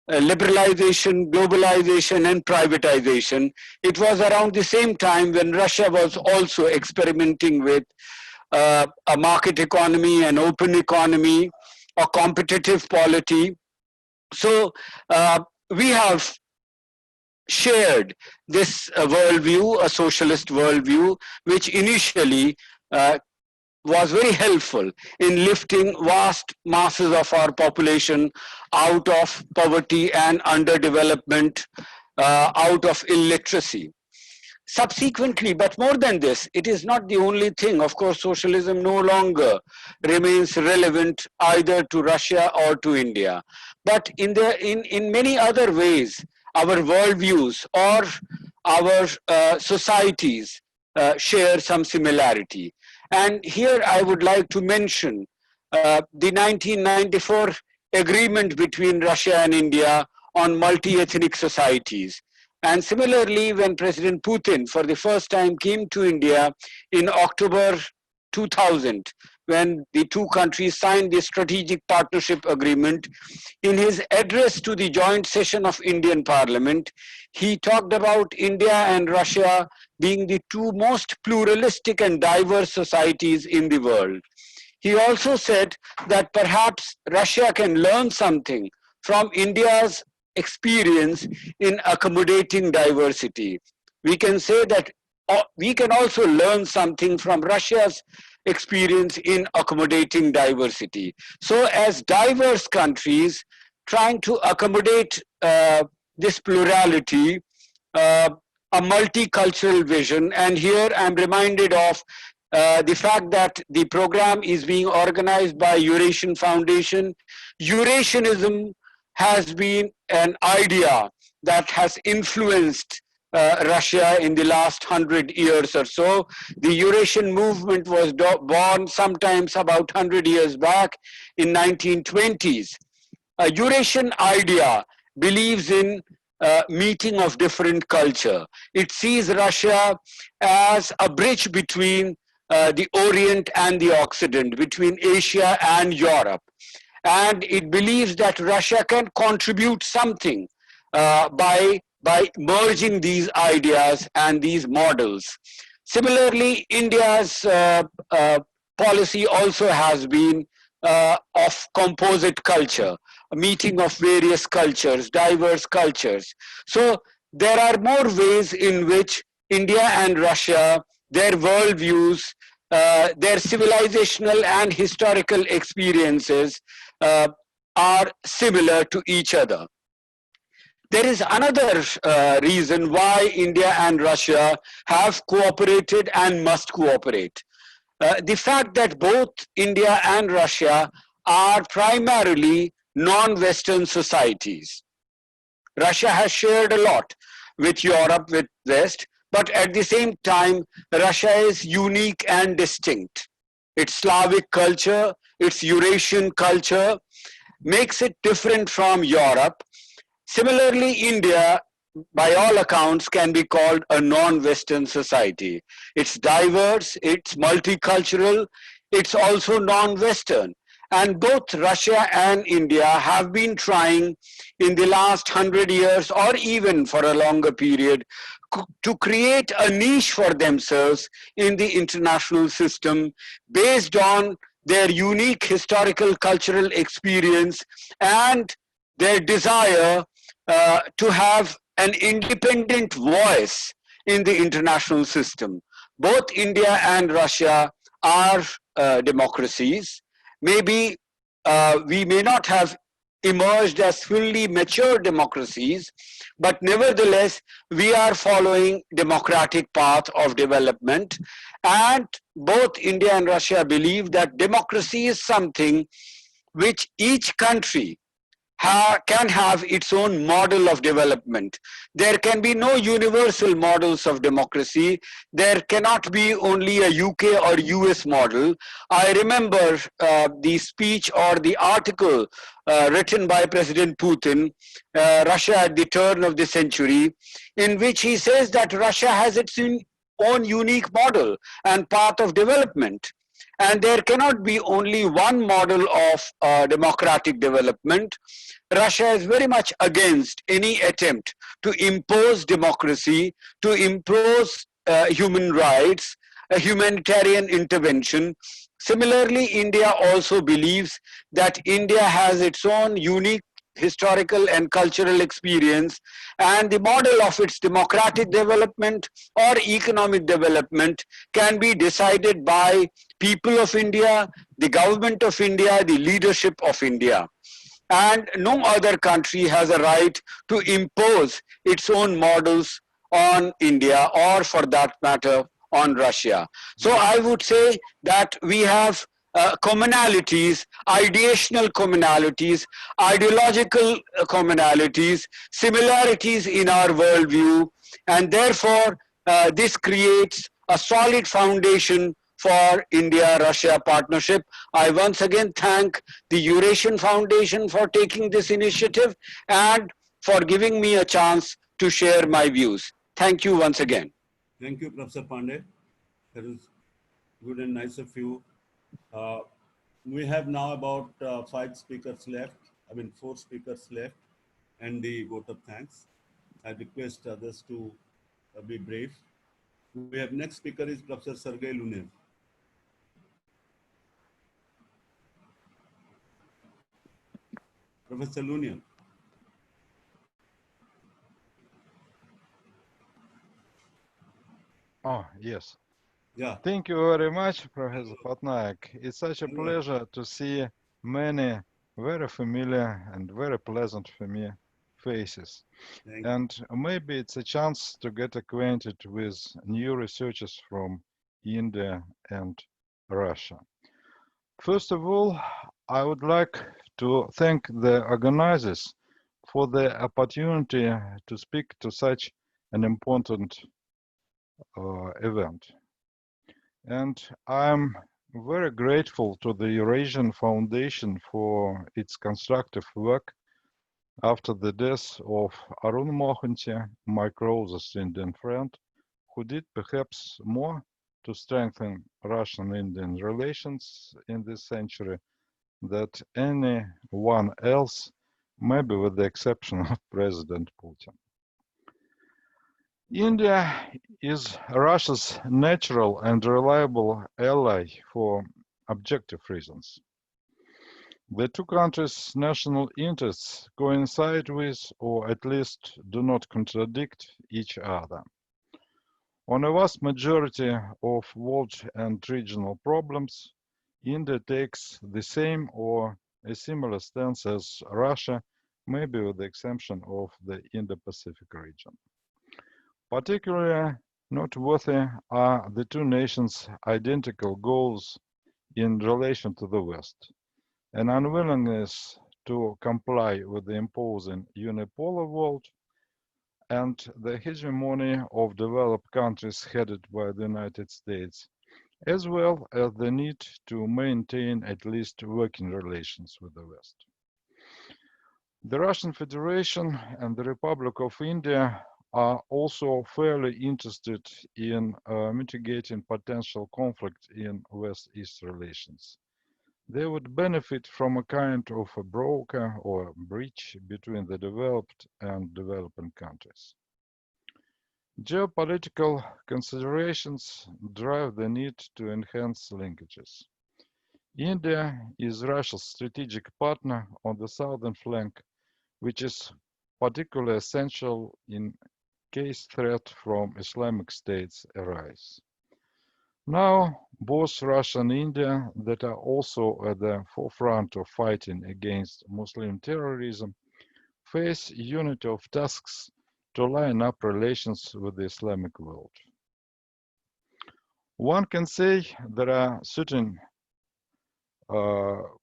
liberalization, globalization, and privatization. It was around the same time when Russia was also experimenting with a market economy, an open economy, a competitive polity. So we have shared this worldview, a socialist worldview, which initially was very helpful in lifting vast masses of our population out of poverty and underdevelopment, out of illiteracy. Subsequently, but more than this, it is not the only thing. Of course, socialism no longer remains relevant either to Russia or to India. But in many other ways, our worldviews or our societies share some similarity. And here I would like to mention the 1994 agreement between Russia and India on multi-ethnic societies. And similarly, when President Putin for the first time came to India in October 2000, when the two countries signed the strategic partnership agreement, in his address to the joint session of Indian Parliament, he talked about India and Russia being the two most pluralistic and diverse societies in the world. He also said that perhaps Russia can learn something from India's experience in accommodating diversity. We can say that we can also learn something from Russia's experience in accommodating diversity. So as diverse countries trying to accommodate this plurality, a multicultural vision, and here I'm reminded of the fact that the program is being organized by Eurasian Foundation. Eurasianism has been an idea that has influenced Russia in the last 100 years or so. The Eurasian movement was born sometimes about 100 years back in 1920s. A Eurasian idea believes in meeting of different culture. It sees Russia as a bridge between the Orient and the Occident, between Asia and Europe. And it believes that Russia can contribute something by merging these ideas and these models. Similarly, India's policy also has been of composite culture, a meeting of various cultures, diverse cultures. So there are more ways in which India and Russia, their worldviews, their civilizational and historical experiences are similar to each other. There is another reason why India and Russia have cooperated and must cooperate. The fact that both India and Russia are primarily non-Western societies. Russia has shared a lot with Europe, with West, but at the same time, Russia is unique and distinct. Its Slavic culture, its Eurasian culture makes it different from Europe. Similarly, India, by all accounts, can be called a non-Western society. It's diverse, it's multicultural, it's also non-Western. And both Russia and India have been trying in the last 100 years or even for a longer period to create a niche for themselves in the international system based on their unique historical cultural experience and their desire to have an independent voice in the international system. Both India and Russia are democracies. Maybe we may not have emerged as fully mature democracies, but nevertheless, we are following democratic path of development. And both India and Russia believe that democracy is something which each country can have its own model of development. There can be no universal models of democracy. There cannot be only a UK or US model. I remember the speech or the article written by President Putin, Russia at the turn of the century, in which he says that Russia has its own unique model and path of development. And there cannot be only one model of democratic development. Russia is very much against any attempt to impose democracy, to impose human rights, a humanitarian intervention. Similarly, India also believes that India has its own unique historical and cultural experience, and the model of its democratic development or economic development can be decided by people of India, the government of India, the leadership of India. And no other country has a right to impose its own models on India, or for that matter on Russia. So I would say that we have commonalities, ideational commonalities, ideological commonalities, similarities in our worldview, and therefore this creates a solid foundation for India-Russia partnership. I once again thank the Eurasian Foundation for taking this initiative and for giving me a chance to share my views. Thank you once again. Thank you, Professor Pandey. That is good and nice of you. We have now about 4 speakers left, and the vote of thanks. I request others to be brief. We have next speaker is Professor Sergei Lunev. Professor Lunev. Oh, yes. Yeah. Thank you very much, Professor Patnaik. It's such a pleasure to see many very familiar and very pleasant for me faces. And maybe it's a chance to get acquainted with new researchers from India and Russia. First of all, I would like to thank the organizers for the opportunity to speak to such an important event. And I'm very grateful to the Eurasian Foundation for its constructive work after the death of Arun Mohanty, my closest Indian friend, who did perhaps more to strengthen Russian-Indian relations in this century than anyone else, maybe with the exception of President Putin. India is Russia's natural and reliable ally for objective reasons. The two countries' national interests coincide with, or at least do not contradict, each other. On a vast majority of world and regional problems, India takes the same or a similar stance as Russia, maybe with the exception of the Indo-Pacific region. Particularly noteworthy are the two nations' identical goals in relation to the West: an unwillingness to comply with the imposing unipolar world and the hegemony of developed countries headed by the United States, as well as the need to maintain at least working relations with the West. The Russian Federation and the Republic of India are also fairly interested in mitigating potential conflict in West-East relations. They would benefit from a kind of a broker or bridge between the developed and developing countries. Geopolitical considerations drive the need to enhance linkages. India is Russia's strategic partner on the southern flank, which is particularly essential in case threat from Islamic states arise. Now, both Russia and India, that are also at the forefront of fighting against Muslim terrorism, face a unity of tasks to line up relations with the Islamic world. One can say there are certain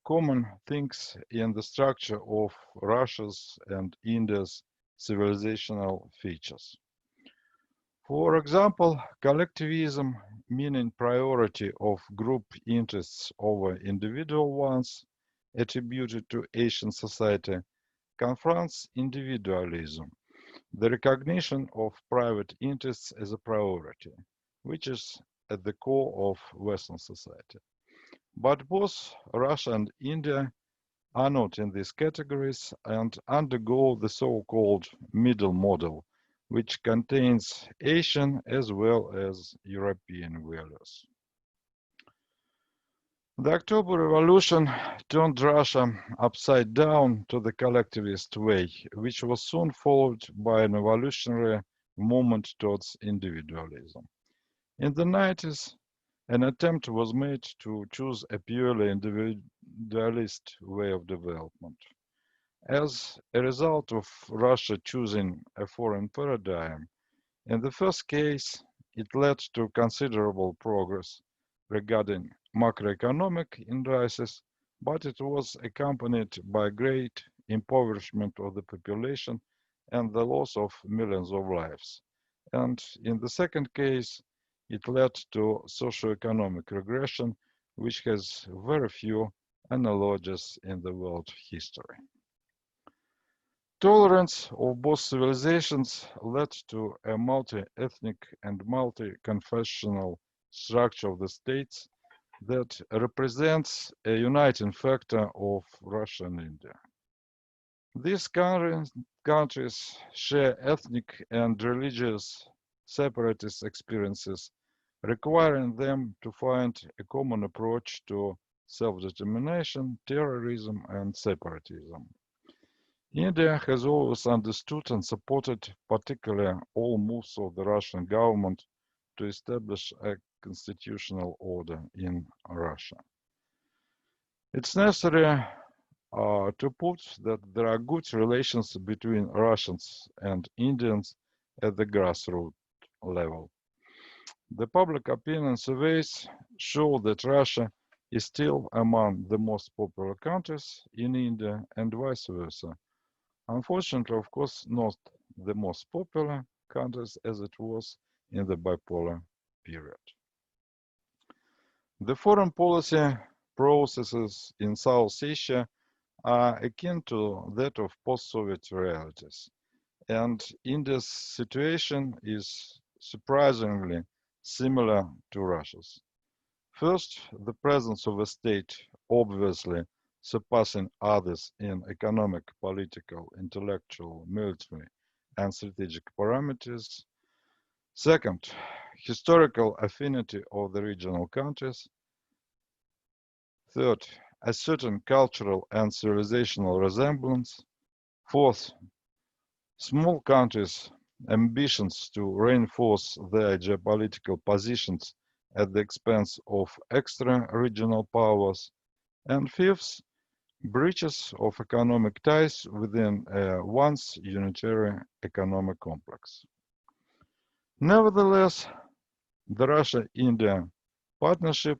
common things in the structure of Russia's and India's civilizational features. For example, collectivism, meaning priority of group interests over individual ones, attributed to Asian society, confronts individualism, the recognition of private interests as a priority, which is at the core of Western society. But both Russia and India are not in these categories and undergo the so-called middle model, which contains Asian as well as European values. The October Revolution turned Russia upside down to the collectivist way, which was soon followed by an evolutionary movement towards individualism. In the 90s, an attempt was made to choose a purely individualist way of development. As a result of Russia choosing a foreign paradigm, in the first case, it led to considerable progress regarding macroeconomic indices, but it was accompanied by great impoverishment of the population and the loss of millions of lives. And in the second case, it led to socioeconomic regression, which has very few analogies in the world history. Tolerance of both civilizations led to a multi-ethnic and multi-confessional structure of the states that represents a uniting factor of Russia and India. These countries share ethnic and religious separatist experiences, requiring them to find a common approach to self-determination, terrorism, and separatism. India has always understood and supported particularly all moves of the Russian government to establish a constitutional order in Russia. It's necessary to put that there are good relations between Russians and Indians at the grassroots level. The public opinion surveys show that Russia is still among the most popular countries in India and vice versa. Unfortunately, of course, not the most popular countries as it was in the bipolar period. The foreign policy processes in South Asia are akin to that of post-Soviet realities, and India's situation is surprisingly similar to Russia's. First, the presence of a state obviously surpassing others in economic, political, intellectual, military, and strategic parameters. Second, historical affinity of the regional countries. Third, a certain cultural and civilizational resemblance. Fourth, small countries' ambitions to reinforce their geopolitical positions at the expense of extra-regional powers. And fifth, breaches of economic ties within a once unitary economic complex. Nevertheless, the Russia-India partnership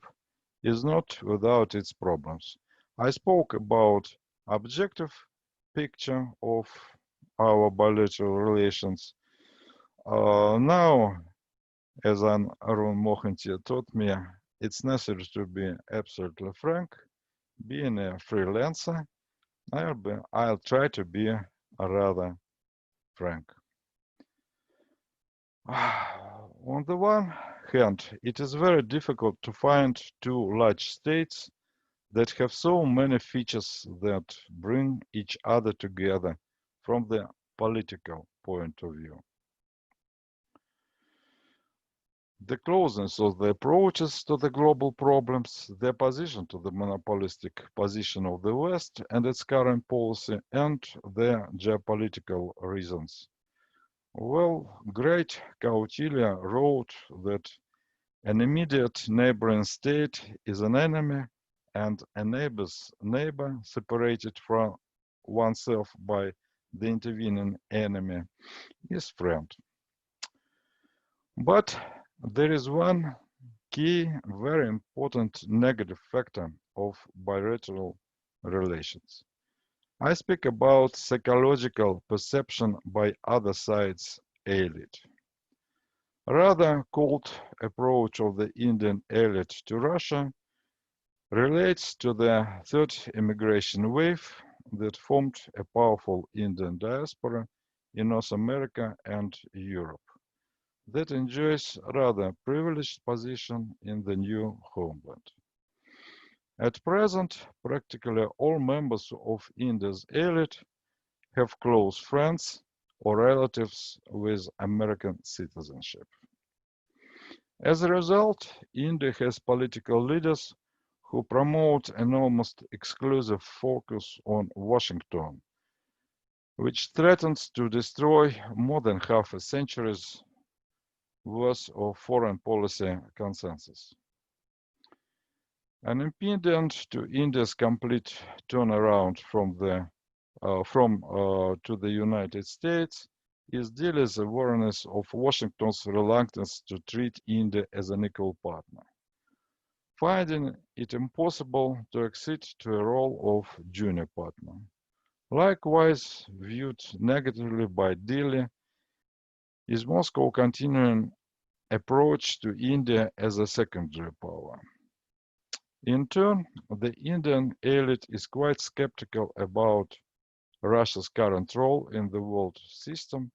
is not without its problems. I spoke about objective picture of our bilateral relations. Now, as Arun Mohanty taught me, it's necessary to be absolutely frank. Being a freelancer, I'll try to be rather frank. On the one hand, it is very difficult to find two large states that have so many features that bring each other together from the political point of view. The closeness of the approaches to the global problems, the opposition to the monopolistic position of the West and its current policy, and the geopolitical reasons. Well, great Kautilya wrote that an immediate neighboring state is an enemy, and a neighbor's neighbor separated from oneself by the intervening enemy is friend. But there is one key, very important negative factor of bilateral relations. I speak about psychological perception by other sides' elite. Rather cold approach of the Indian elite to Russia relates to the third immigration wave that formed a powerful Indian diaspora in North America and Europe that enjoys rather privileged position in the new homeland. At present, practically all members of India's elite have close friends or relatives with American citizenship. As a result, India has political leaders who promote an almost exclusive focus on Washington, which threatens to destroy more than half a century's worth of foreign policy consensus. An impediment to India's complete turnaround to the United States is Delhi's awareness of Washington's reluctance to treat India as an equal partner, finding it impossible to accede to a role of junior partner. Likewise, viewed negatively by Delhi is Moscow's continuing approach to India as a secondary power. In turn, the Indian elite is quite skeptical about Russia's current role in the world system.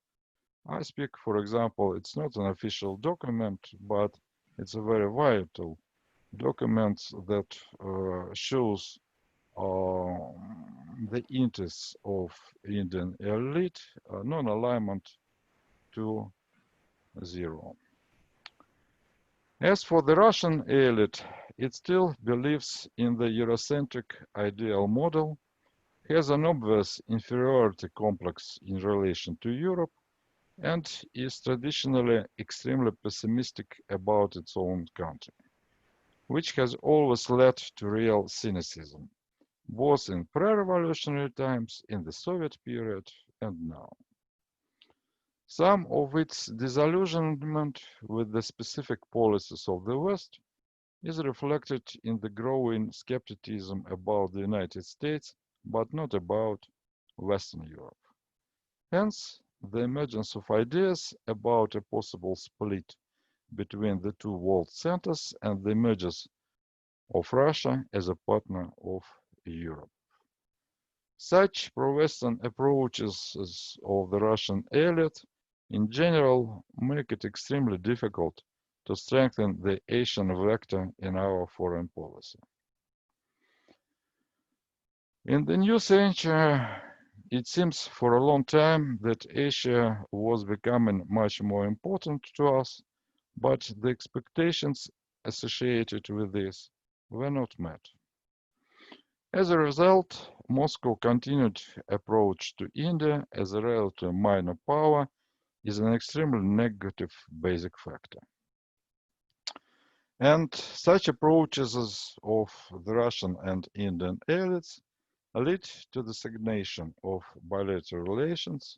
I speak, for example, it's not an official document, but it's a very vital document that shows the interests of Indian elite, non-alignment to zero. As for the Russian elite, it still believes in the Eurocentric ideal model, has an obvious inferiority complex in relation to Europe, and is traditionally extremely pessimistic about its own country, which has always led to real cynicism, both in pre-revolutionary times, in the Soviet period, and now. Some of its disillusionment with the specific policies of the West is reflected in the growing skepticism about the United States, but not about Western Europe. Hence, the emergence of ideas about a possible split between the two world centers and the emergence of Russia as a partner of Europe. Such pro-Western approaches of the Russian elite in general make it extremely difficult to strengthen the Asian vector in our foreign policy. In the new century, it seems for a long time that Asia was becoming much more important to us, but the expectations associated with this were not met. As a result, Moscow's continued approach to India as a relative minor power is an extremely negative basic factor. And such approaches of the Russian and Indian elites lead to the stagnation of bilateral relations,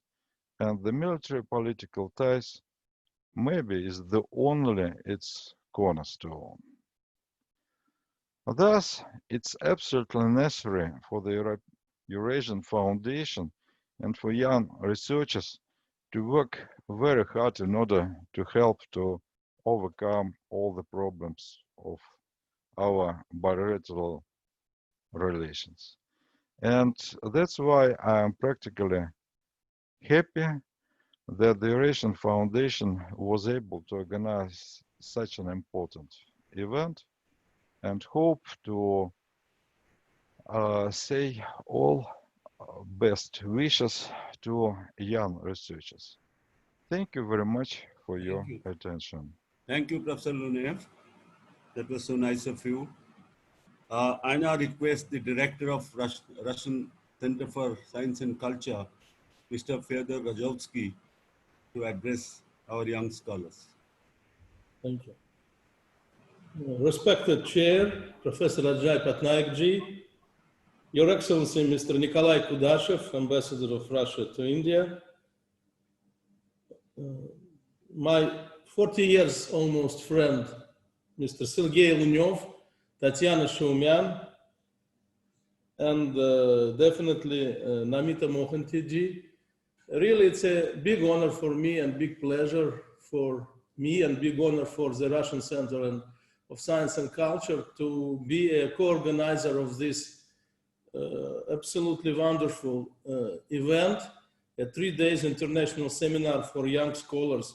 and the military political ties maybe is the only its cornerstone. Thus, it's absolutely necessary for the Eurasian Foundation and for young researchers to work very hard in order to help to overcome all the problems of our bilateral relations. And that's why I am practically happy that the Eurasian Foundation was able to organize such an important event, and hope to say all best wishes to young researchers. Thank you very much for your attention. Thank you, Professor Lunev. That was so nice of you. I now request the Director of Russian Center for Science and Culture, Mr. Fyodor Rajovsky, to address our young scholars. Thank you. Respected Chair, Professor Ajay Patnaik-ji, Your Excellency Mr. Nikolai Kudashev, Ambassador of Russia to India, my 40 years almost friend, Mr. Sergei Lunev, Tatiana Shumyan, and definitely Namita Mohanty-ji. Really, it's a big honor for me and big pleasure for me and big honor for the Russian Center of Science and Culture to be a co-organizer of this absolutely wonderful event, a 3 days international seminar for young scholars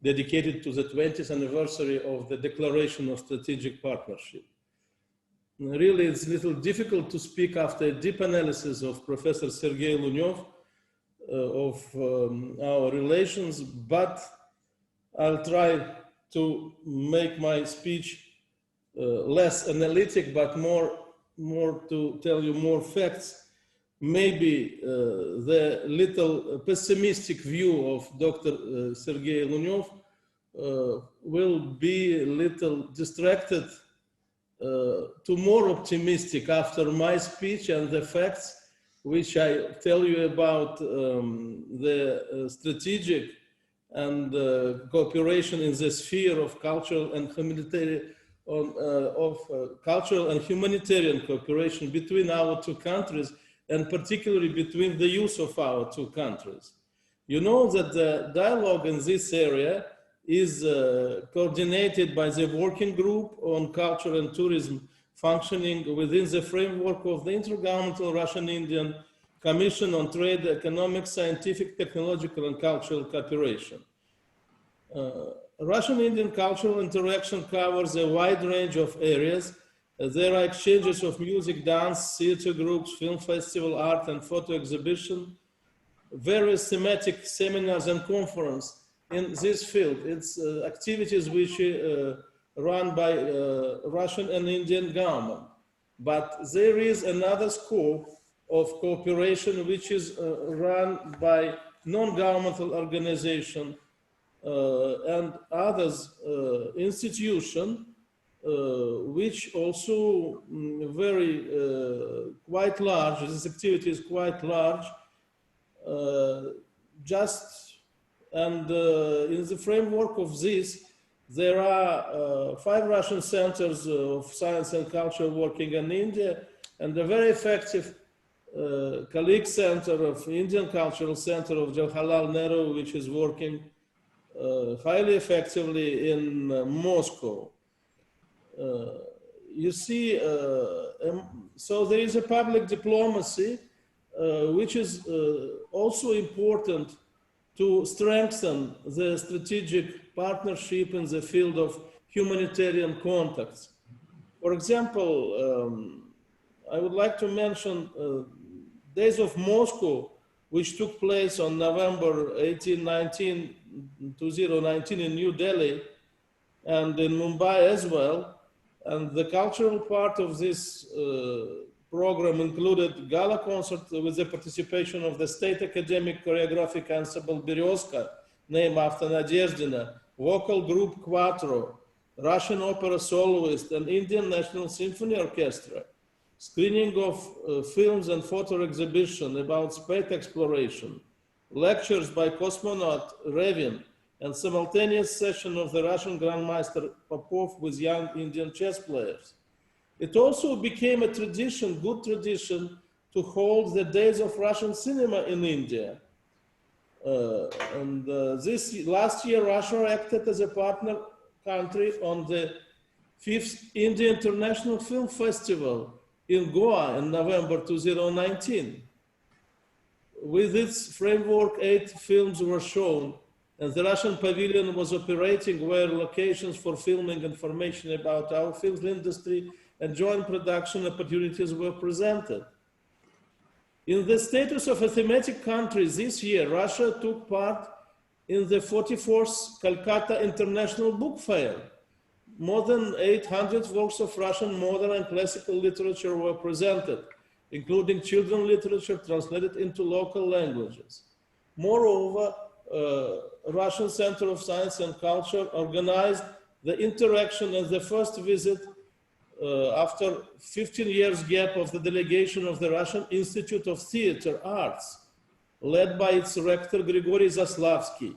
dedicated to the 20th anniversary of the Declaration of Strategic Partnership. Really, it's a little difficult to speak after a deep analysis of Professor Sergei Lunev of our relations, but I'll try to make my speech less analytic, but more to tell you more facts. Maybe the little pessimistic view of Dr. Sergei Lunyov will be a little distracted to more optimistic after my speech and the facts which I tell you about the strategic and cooperation in the sphere of cultural and humanitarian cultural and humanitarian cooperation between our two countries, and particularly between the youth of our two countries. You know that the dialogue in this area is coordinated by the working group on culture and tourism functioning within the framework of the Intergovernmental Russian-Indian Commission on Trade, Economic, Scientific, Technological and Cultural Cooperation. Russian-Indian cultural interaction covers a wide range of areas. There are exchanges of music, dance, theater groups, film festival, art and photo exhibition, various thematic seminars and conferences in this field. It's activities which run by Russian and Indian government. But there is another scope of cooperation which is run by non-governmental organization and others institution, which also very quite large. This activity is quite large. In the framework of this, there are 5 Russian centers of science and culture working in India, and a very effective colleague center of Indian Cultural Center of Jawaharlal Nehru, which is working highly effectively in Moscow. You see, so there is a public diplomacy, which is also important to strengthen the strategic partnership in the field of humanitarian contacts. For example, I would like to mention Days of Moscow, which took place on November 2019 in New Delhi and in Mumbai as well. And the cultural part of this program included gala concert with the participation of the State Academic Choreographic Ensemble Berezka, named after Nadezhdina, vocal group Quattro, Russian opera soloist, and Indian National Symphony Orchestra, screening of films and photo exhibition about space exploration, lectures by cosmonaut Revin, and simultaneous session of the Russian Grandmaster Popov with young Indian chess players. It also became a tradition, good tradition, to hold the Days of Russian Cinema in India. Last year, Russia acted as a partner country on the 5th India International Film Festival in Goa in November 2019. With its framework, 8 films were shown, and the Russian pavilion was operating where locations for filming information about our film industry and joint production opportunities were presented. In the status of a thematic country this year, Russia took part in the 44th Calcutta International Book Fair. More than 800 works of Russian modern and classical literature were presented, including children's literature translated into local languages. Moreover, Russian Center of Science and Culture organized the interaction and the first visit after 15 years gap of the delegation of the Russian Institute of Theater Arts, led by its rector Grigory Zaslavsky.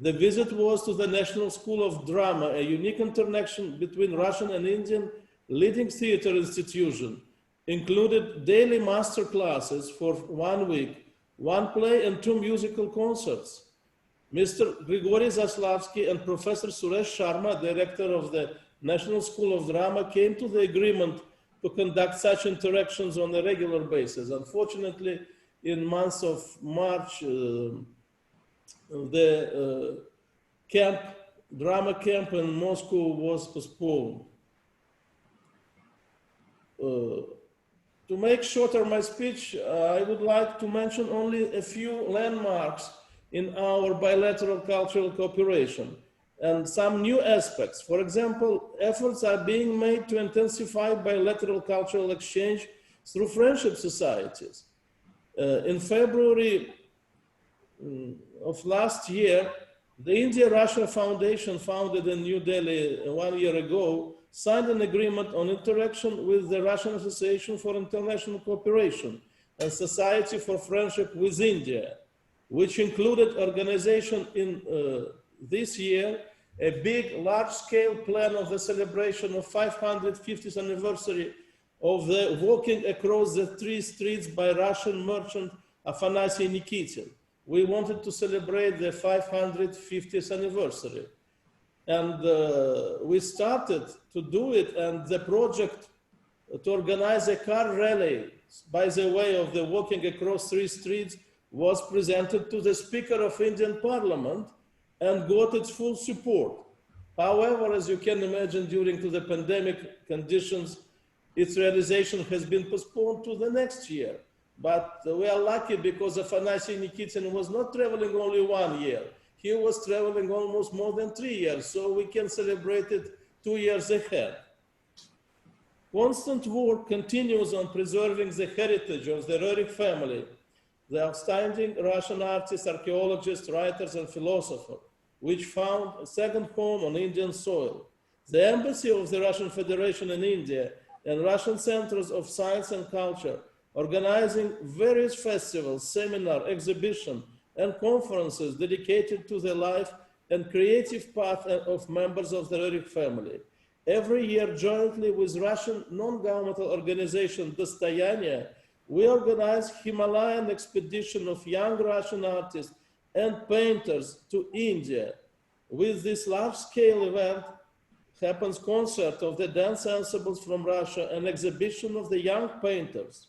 The visit was to the National School of Drama, a unique interaction between Russian and Indian leading theater institution, included daily master classes for 1 week, 1 play and 2 musical concerts. Mr. Grigory Zaslavsky and Professor Suresh Sharma, director of the National School of Drama, came to the agreement to conduct such interactions on a regular basis. Unfortunately, in months of March, the drama camp in Moscow was postponed. To make shorter my speech, I would like to mention only a few landmarks in our bilateral cultural cooperation. and some new aspects. For example, efforts are being made to intensify bilateral cultural exchange through friendship societies. In February of last year, the Indo-Russia Foundation, founded in New Delhi 1 year ago, signed an agreement on interaction with the Russian Association for International Cooperation and Society for Friendship with India, which included organization in this year a big, large-scale plan of the celebration of 550th anniversary of the walking across the 3 streets by Russian merchant Afanasy Nikitin. We wanted to celebrate the 550th anniversary. And we started to do it, and the project to organize a car rally by the way of the walking across 3 streets was presented to the Speaker of Indian Parliament and got its full support. However, as you can imagine, during the pandemic conditions, its realization has been postponed to the next year. But we are lucky because Afanasy Nikitin was not traveling only 1 year. He was traveling almost more than 3 years, so we can celebrate it 2 years ahead. Constant work continues on preserving the heritage of the Rurik family, the outstanding Russian artists, archaeologists, writers, and philosophers, which found a second home on Indian soil. The Embassy of the Russian Federation in India and Russian Centers of Science and Culture, organizing various festivals, seminars, exhibitions, and conferences dedicated to the life and creative path of members of the Rurik family. Every year, jointly with Russian non-governmental organization Dostoyania, we organize Himalayan expedition of young Russian artists and painters to India. With this large-scale event happens concert of the dance ensembles from Russia and exhibition of the young painters.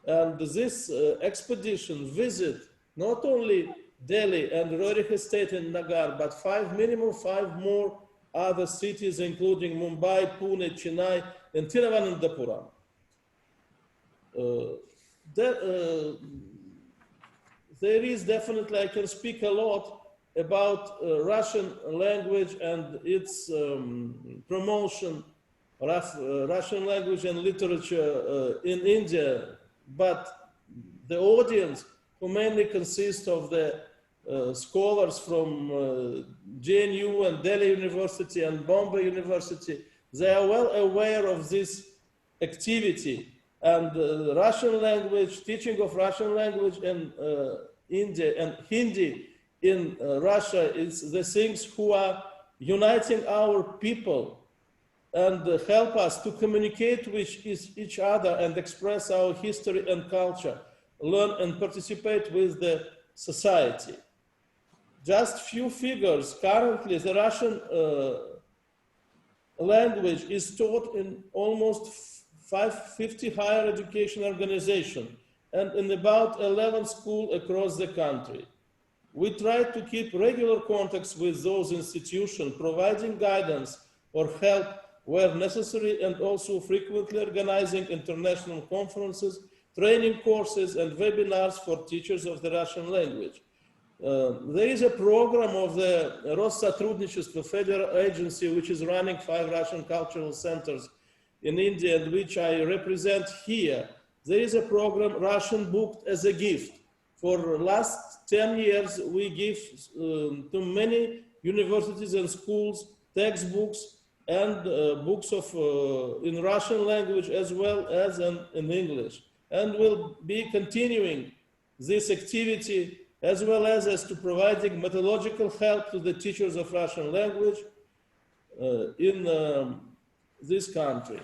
And this expedition visit not only Delhi and Rurik Estate in Nagar, but minimum five more other cities, including Mumbai, Pune, Chennai, and Thiruvananthapuram. There is definitely, I can speak a lot about Russian language and its promotion, Russian language and literature in India, but the audience, who mainly consists of the scholars from JNU and Delhi University and Bombay University, they are well aware of this activity. And Russian language, teaching of Russian language in India and Hindi in Russia is the things who are uniting our people and help us to communicate with each other and express our history and culture, learn and participate with the society. Just few figures. Currently, the Russian language is taught in almost 550 higher education organizations and in about 11 schools across the country. We try to keep regular contacts with those institutions, providing guidance or help where necessary, and also frequently organizing international conferences, training courses, and webinars for teachers of the Russian language. There is a program of the Россотрудничество federal agency, which is running 5 Russian cultural centers in India, and which I represent here. There is a program, Russian Booked as a Gift. For the last 10 years, we give to many universities and schools textbooks and books in Russian language as well as in English. And we'll be continuing this activity as well as to providing methodological help to the teachers of Russian language in this country.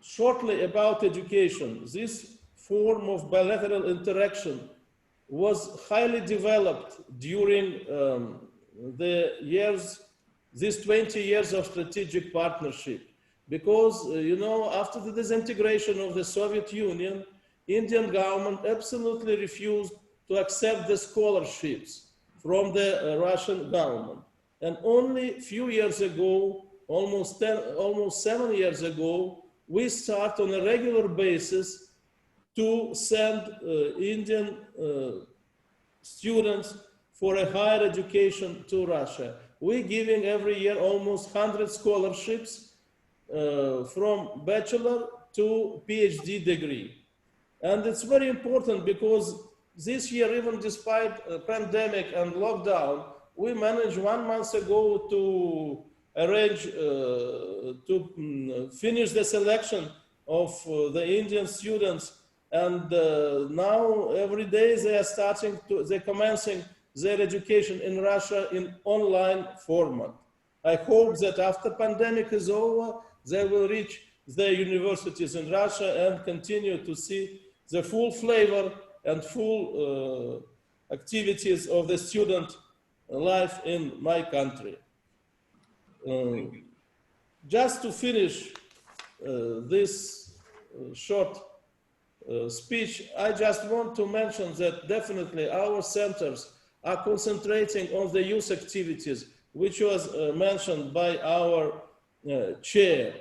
Shortly about education, this form of bilateral interaction was highly developed during these 20 years of strategic partnership. Because, after the disintegration of the Soviet Union, Indian government absolutely refused to accept the scholarships from the Russian government. And only a few years ago, almost 7 years ago, we start on a regular basis to send Indian students for a higher education to Russia. We're giving every year almost 100 scholarships from bachelor to PhD degree. And it's very important because this year, even despite a pandemic and lockdown, we managed 1 month ago to arrange to finish the selection of the Indian students. And now every day they're commencing their education in Russia in online format. I hope that after pandemic is over, they will reach their universities in Russia and continue to see the full flavor and full activities of the student life in my country. Just to finish this short speech, I just want to mention that definitely our centers are concentrating on the youth activities, which was mentioned by our chair.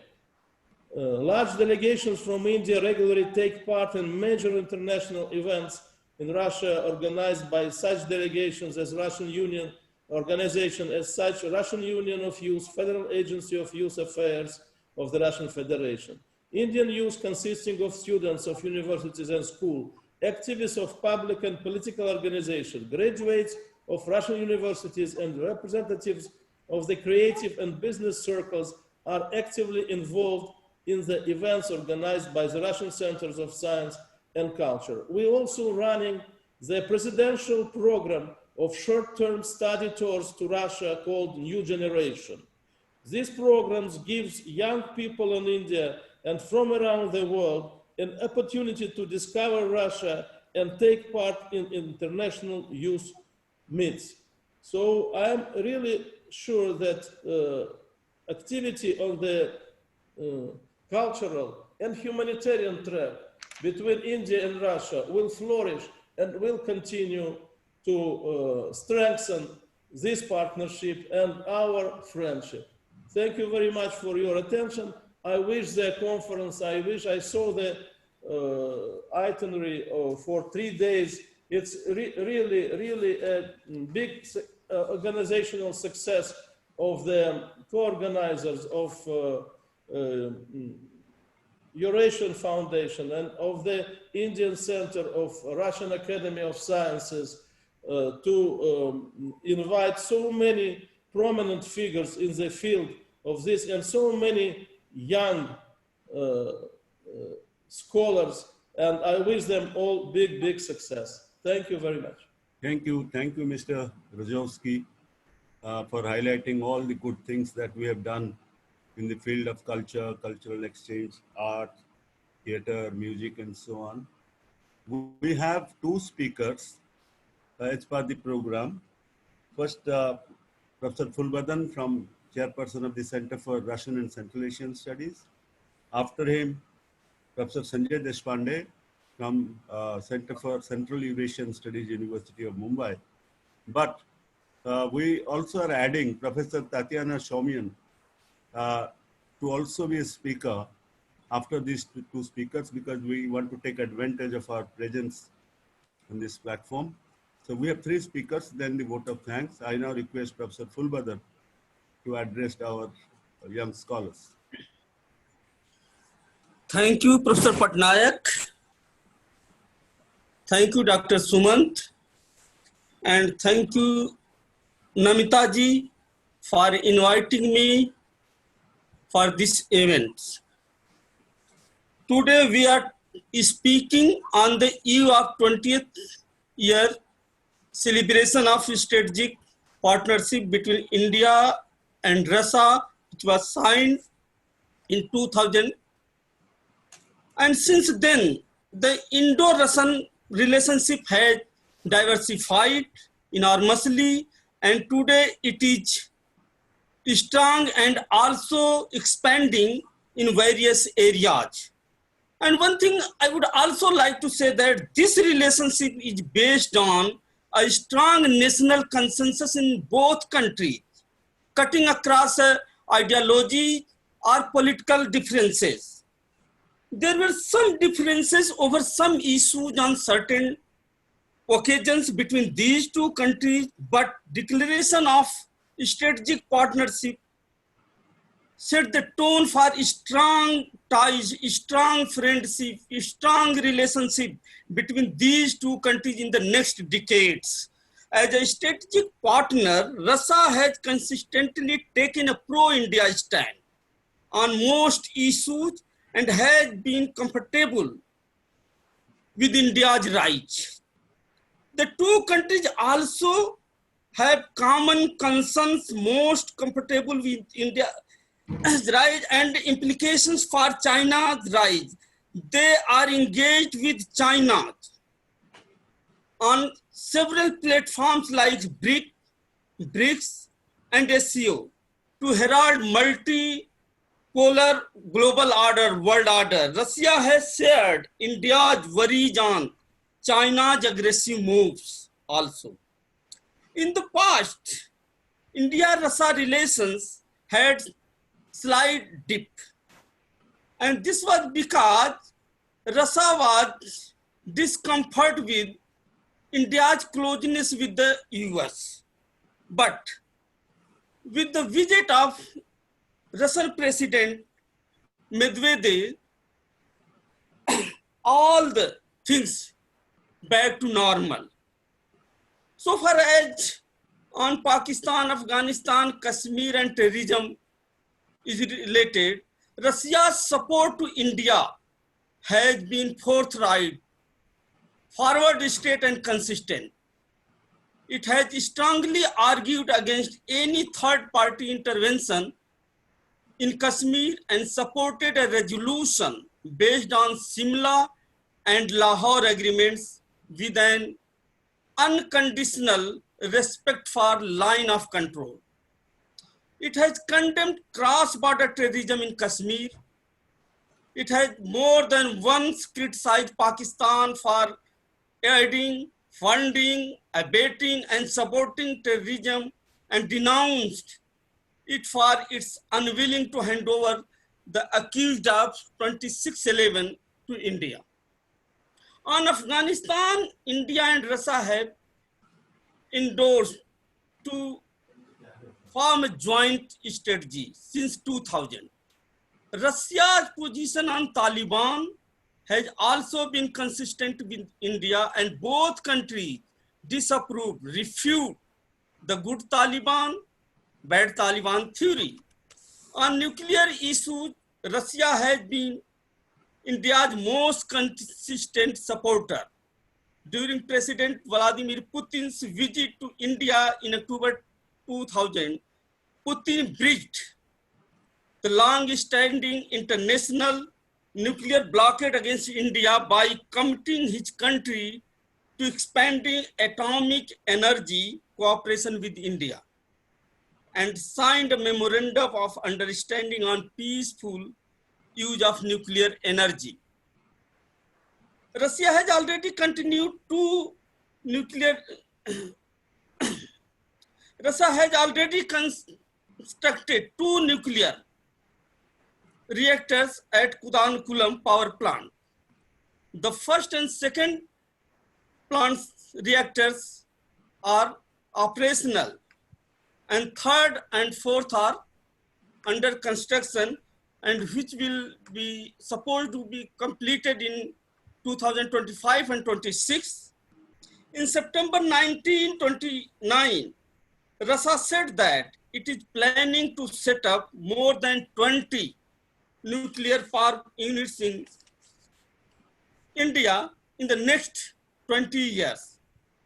Large delegations from India regularly take part in major international events in Russia organized by such delegations as Russian Union organization, as such Russian Union of Youth, Federal Agency of Youth Affairs of the Russian Federation. Indian youth consisting of students of universities and schools, activists of public and political organizations, graduates of Russian universities and representatives of the creative and business circles are actively involved in the events organized by the Russian Centers of Science and Culture. We're also running the presidential program of short-term study tours to Russia called New Generation. These programs gives young people in India and from around the world an opportunity to discover Russia and take part in international youth meets. So I'm really sure that activity on the cultural and humanitarian track between India and Russia will flourish and will continue to strengthen this partnership and our friendship. Thank you very much for your attention. I wish the conference, I saw the itinerary for 3 days. It's really a big organizational success of the co-organizers of Eurasian Foundation and of the Indian Center of Russian Academy of Sciences to invite so many prominent figures in the field of this and so many young scholars, and I wish them all big success. Thank you very much. Thank you, Mr. Rozovsky, for highlighting all the good things that we have done in the field of culture, cultural exchange, art, theater, music, and so on. We have 2 speakers as per the program. First, Professor Fulbadan, from Chairperson of the Center for Russian and Central Asian Studies. After him, Professor Sanjay Deshpande from Center for Central Eurasian Studies, University of Mumbai. But we also are adding Professor Tatiana Shaumian to also be a speaker after these 2 speakers, because we want to take advantage of our presence on this platform. So we have 3 speakers, then the vote of thanks. I now request Professor Fulbadan to address our young scholars. Thank you, Professor Patnaik. Thank you, Dr. Sumant. And thank you, Namita ji, for inviting me for this event. Today we are speaking on the eve of 20th year celebration of strategic partnership between India and Russia, which was signed in 2000. And since then, the Indo-Russian relationship has diversified enormously, and today it is strong and also expanding in various areas. And one thing I would also like to say that this relationship is based on a strong national consensus in both countries, cutting across ideology or political differences. There were some differences over some issues on certain occasions between these two countries, but declaration of strategic partnership set the tone for strong ties, strong friendship, strong relationship between these two countries in the next decades. As a strategic partner, Russia has consistently taken a pro-India stand on most issues and has been compatible with India's rights. The two countries also have common concerns most compatible with India's rise and implications for China's rise. They are engaged with China on several platforms like BRICS, and SCO to herald multipolar global order, world order. Russia has shared India's worries on China's aggressive moves also. In the past, India-Russia relations had slight dip. And this was because Russia was discomfort with India's closeness with the US. But with the visit of Russian President Medvedev, all the things back to normal. So far as on Pakistan, Afghanistan, Kashmir and terrorism is related, Russia's support to India has been forthright, forward state and consistent. It has strongly argued against any third-party intervention in Kashmir and supported a resolution based on Simla and Lahore agreements with an unconditional respect for line of control. It has condemned cross-border terrorism in Kashmir. It has more than once criticized Pakistan for aiding, funding, abating, and supporting terrorism and denounced it for its unwilling to hand over the accused of 26/11 to India. On Afghanistan, India and Russia have endorsed to form a joint strategy since 2000. Russia's position on Taliban has also been consistent with India, and both countries disapprove, refute the good Taliban, bad Taliban theory. On nuclear issues, Russia has been India's most consistent supporter. During President Vladimir Putin's visit to India in October 2000, Putin bridged the long-standing international nuclear blockade against India by committing his country to expanding atomic energy cooperation with India and signed a memorandum of understanding on peaceful use of nuclear energy. Russia has already continued two nuclear Russia has already constructed two nuclear reactors at Kudankulam power plant. The first and second plant's reactors are operational, and third and fourth are under construction, and which will be supposed to be completed in 2025 and 26. In September 1929, Russia said that it is planning to set up more than 20 nuclear power units in India in the next 20 years.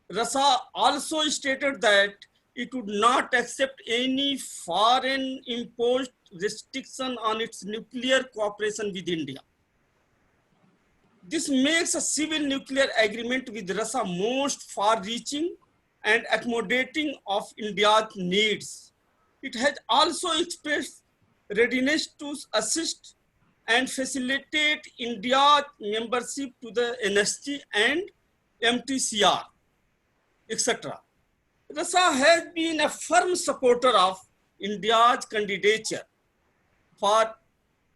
Russia also stated that it would not accept any foreign imposed restriction on its nuclear cooperation with India. This makes a civil nuclear agreement with Russia most far-reaching and accommodating of India's needs. It has also expressed readiness to assist and facilitate India's membership to the NSG and MTCR, etc. Russia has been a firm supporter of India's candidature for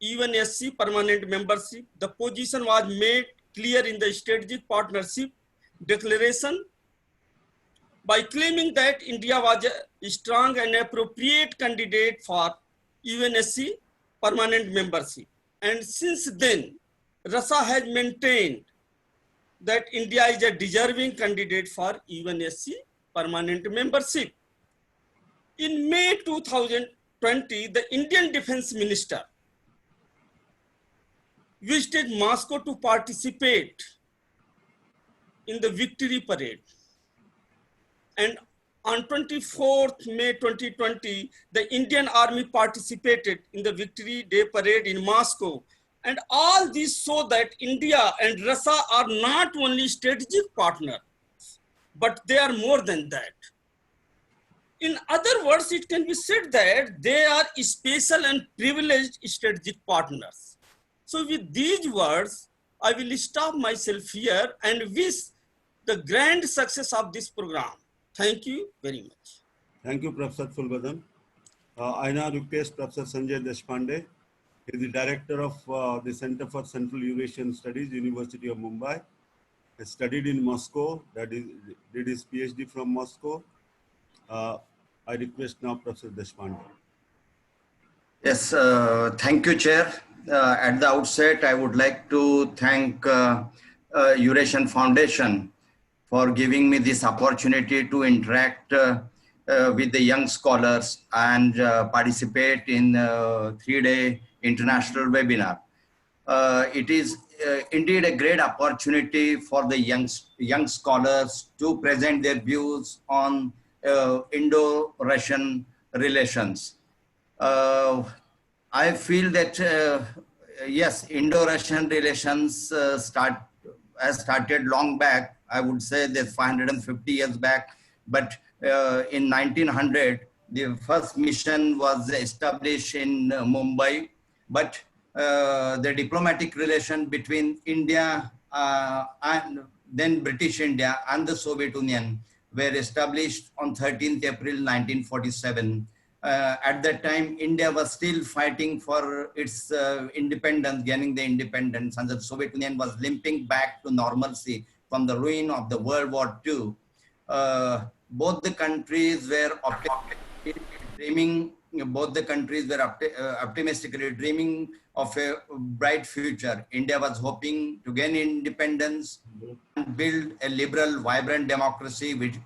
UNSC permanent membership. The position was made clear in the strategic partnership declaration by claiming that India was a strong and appropriate candidate for UNSC permanent membership. And since then, Russia has maintained that India is a deserving candidate for UNSC permanent membership. In May 2020, the Indian Defense Minister visited Moscow to participate in the victory parade. And on 24th May 2020, the Indian Army participated in the Victory Day parade in Moscow. And all this show that India and Russia are not only strategic partners, but they are more than that. In other words, it can be said that they are special and privileged strategic partners. So with these words, I will stop myself here and wish the grand success of this program. Thank you very much. Thank you, Professor Fulbadan. I now request Professor Sanjay Deshpande. He is the director of the Center for Central Eurasian Studies, University of Mumbai. He studied in Moscow, that is, did his PhD from Moscow. I request now Professor Deshpande. Yes, thank you, Chair. At the outset, I would like to thank Eurasian Foundation for giving me this opportunity to interact with the young scholars and participate in a 3-day international webinar. It is indeed a great opportunity for the young scholars to present their views on Indo-Russian relations. I feel that, yes, Indo-Russian relations has started long back. I would say that 550 years back, but in 1900, the first mission was established in Mumbai, but the diplomatic relation between India and then British India and the Soviet Union were established on 13th April 1947. At that time, India was still fighting for its independence, gaining the independence, and the Soviet Union was limping back to normalcy from the ruin of the World War II. Both the countries were optimistically dreaming of a bright future. India was hoping to gain independence and build a liberal, vibrant democracy with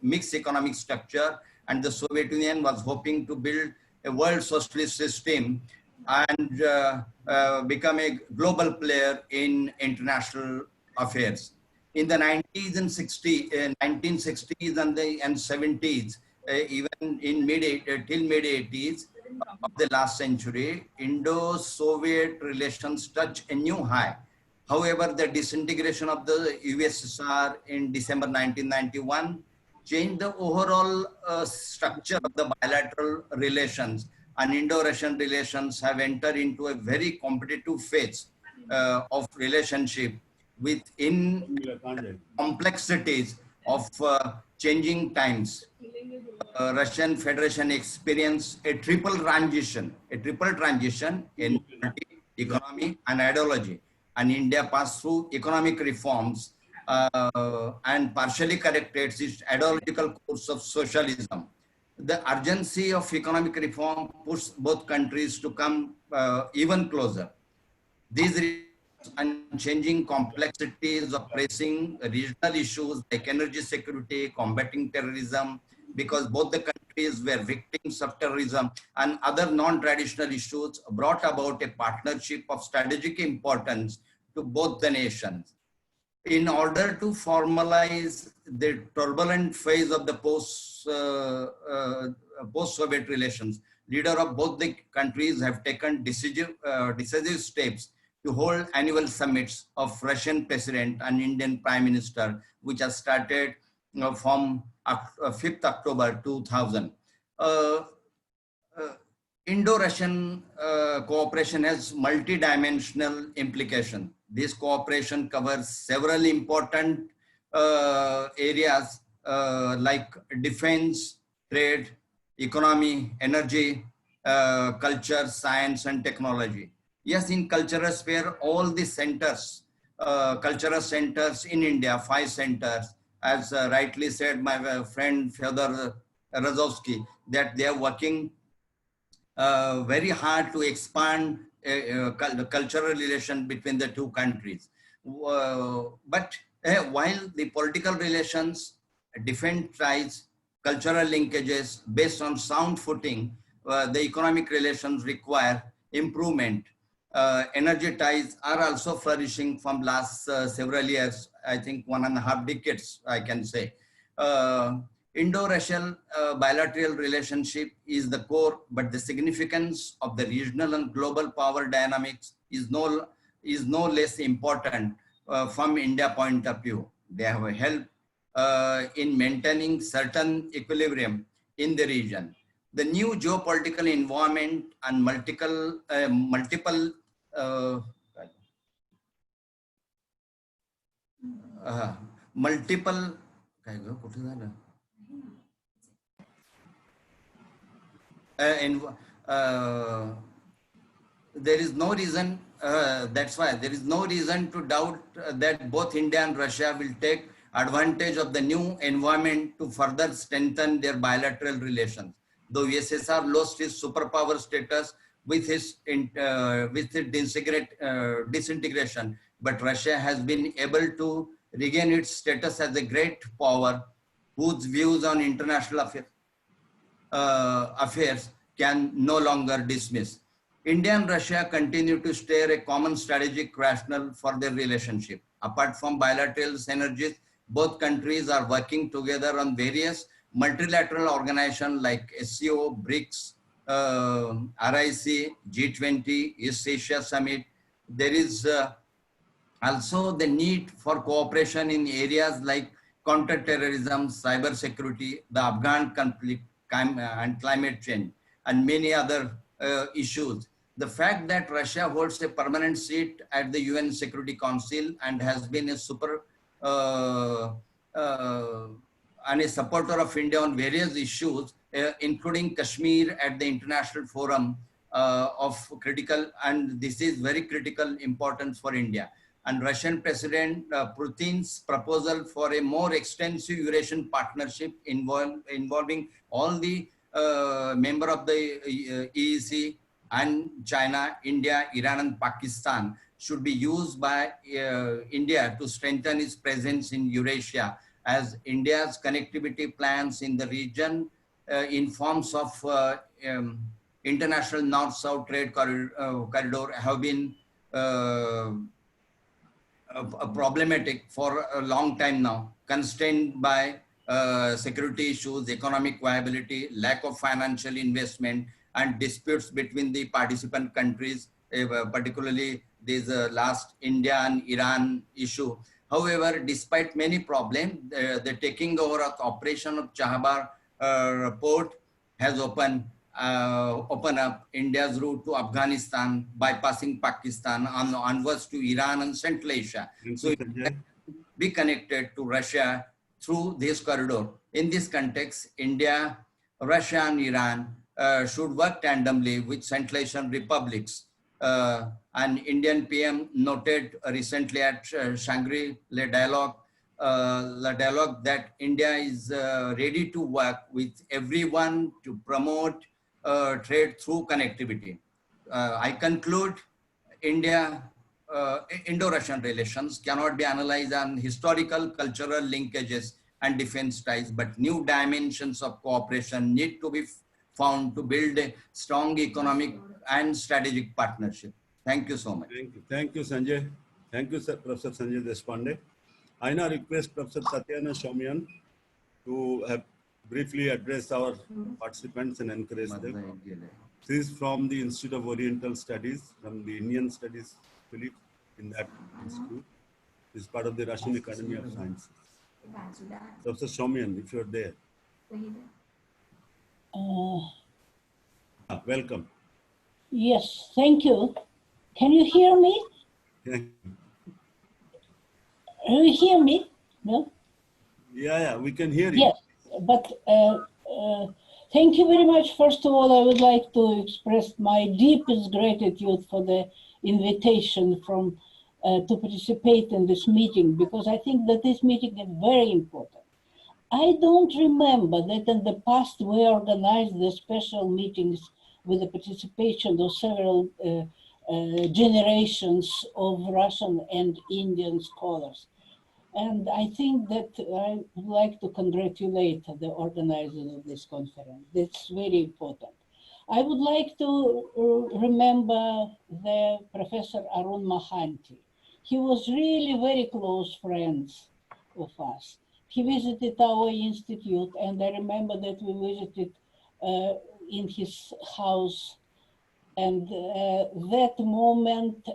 mixed economic structure. And the Soviet Union was hoping to build a world socialist system and become a global player in international affairs. In the 1960s and 70s, even in till mid-80s of the last century, Indo-Soviet relations touched a new high. However, the disintegration of the USSR in December 1991 changed the overall structure of the bilateral relations, and Indo-Russian relations have entered into a very competitive phase of relationship within complexities of changing times. Russian Federation experienced a triple transition in economy and ideology, and India passed through economic reforms and partially corrected its ideological course of socialism. The urgency of economic reform pushed both countries to come even closer. These and changing complexities of pressing regional issues like energy security, combating terrorism, because both the countries were victims of terrorism, and other non-traditional issues brought about a partnership of strategic importance to both the nations. In order to formalize the turbulent phase of the post-Soviet relations, leaders of both the countries have taken decisive steps to hold annual summits of Russian President and Indian Prime Minister, which has started from 5th October 2000. Indo-Russian cooperation has multidimensional implications. This cooperation covers several important areas like defense, trade, economy, energy, culture, science, and technology. Yes, in cultural sphere, all the centers, cultural centers in India, 5 centers, as rightly said my friend Fyodor Razovsky, that they are working very hard to expand the cultural relation between the two countries. But while the political relations, defense ties, cultural linkages based on sound footing, the economic relations require improvement. Energy ties are also flourishing from last several years, I think 1.5 decades, I can say. Indo-Russian bilateral relationship is the core, but the significance of the regional and global power dynamics is no less important from India point of view. They have helped in maintaining certain equilibrium in the region. The new geopolitical environment and multiple there is no reason, that's why there is no reason to doubt that both India and Russia will take advantage of the new environment to further strengthen their bilateral relations. Though USSR lost its superpower status with its disintegration, but Russia has been able to regain its status as a great power whose views on international affairs can no longer dismiss. India and Russia continue to share a common strategic rationale for their relationship. Apart from bilateral synergies, both countries are working together on various multilateral organizations like SCO, BRICS, RIC, G20, East Asia Summit. There is also the need for cooperation in areas like counterterrorism, cybersecurity, the Afghan conflict, and climate change, and many other issues. The fact that Russia holds a permanent seat at the UN Security Council and has been a and a supporter of India on various issues, including Kashmir at the International Forum of critical, and this is very critical importance for India. And Russian President Putin's proposal for a more extensive Eurasian partnership involving all the member of the EEC and China, India, Iran, and Pakistan should be used by India to strengthen its presence in Eurasia, as India's connectivity plans in the region in forms of international north-south trade corridor have been problematic for a long time now, constrained by security issues, economic viability, lack of financial investment, and disputes between the participant countries, particularly this last India and Iran issue. However, despite many problems, the taking over of the operation of Chahabar port has opened up India's route to Afghanistan, bypassing Pakistan, onwards to Iran and Central Asia. So it can be connected to Russia through this corridor. In this context, India, Russia, and Iran should work tandemly with Central Asian republics. And Indian PM noted recently at Shangri-La dialogue, that India is ready to work with everyone to promote trade through connectivity. I conclude, Indo-Russian relations cannot be analyzed on historical, cultural linkages and defense ties, but new dimensions of cooperation need to be found to build a strong economic and strategic partnership. Thank you so much. Thank you, Sanjay. Thank you, Professor Sanjay Deshpande. I now request Professor Tatyana Shomyan to have briefly address our participants and encourage them. She is from the Institute of Oriental Studies, from the Indian Studies Philip in that institute. She is part of the Russian Academy of Sciences. Professor Shomyan, if you are there. Welcome. Yes, thank you. Can you hear me? Thank you. You hear me? No? Yeah, we can hear you. Yes, but thank you very much. First of all, I would like to express my deepest gratitude for the invitation from to participate in this meeting, because I think that this meeting is very important. I don't remember that in the past we organized the special meetings with the participation of several generations of Russian and Indian scholars. And I think that I would like to congratulate the organizers of this conference. It's very important. I would like to remember the Professor Arun Mahanti. He was really very close friends of us. He visited our institute, and I remember that we visited in his house. And that moment,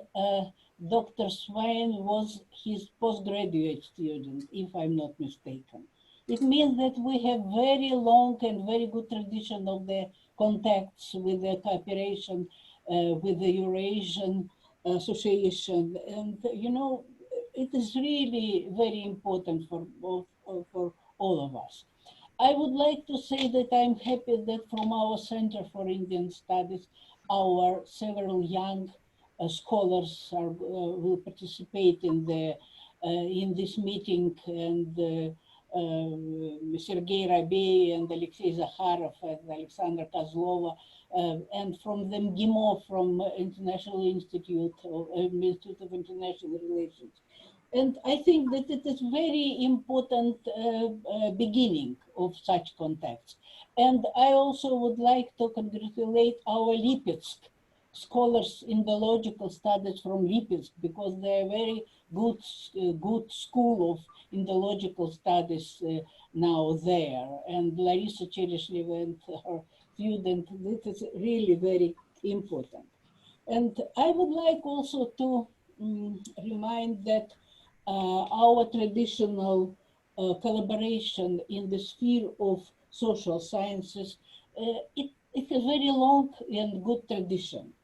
Dr. Swain was his postgraduate student, if I'm not mistaken. It means that we have very long and very good tradition of the contacts with the cooperation with the Eurasian Association. And, you know, it is really very important for both, for all of us. I would like to say that I'm happy that from our Center for Indian Studies, our several young scholars will participate in this meeting, and Sergei Rabi and Alexei Zakharov and Alexandra Kozlova, and from the MGIMO, from International Institute of International Relations. And I think that it is very important beginning of such contacts. And I also would like to congratulate our Lipetsk scholars in the logical studies from Lipetsk, because they're very good school of Indo-logical studies now there. And Larissa Cheryshleva and her student, this is really very important. And I would like also to remind that our traditional collaboration in the sphere of social sciences, it has very long and good tradition.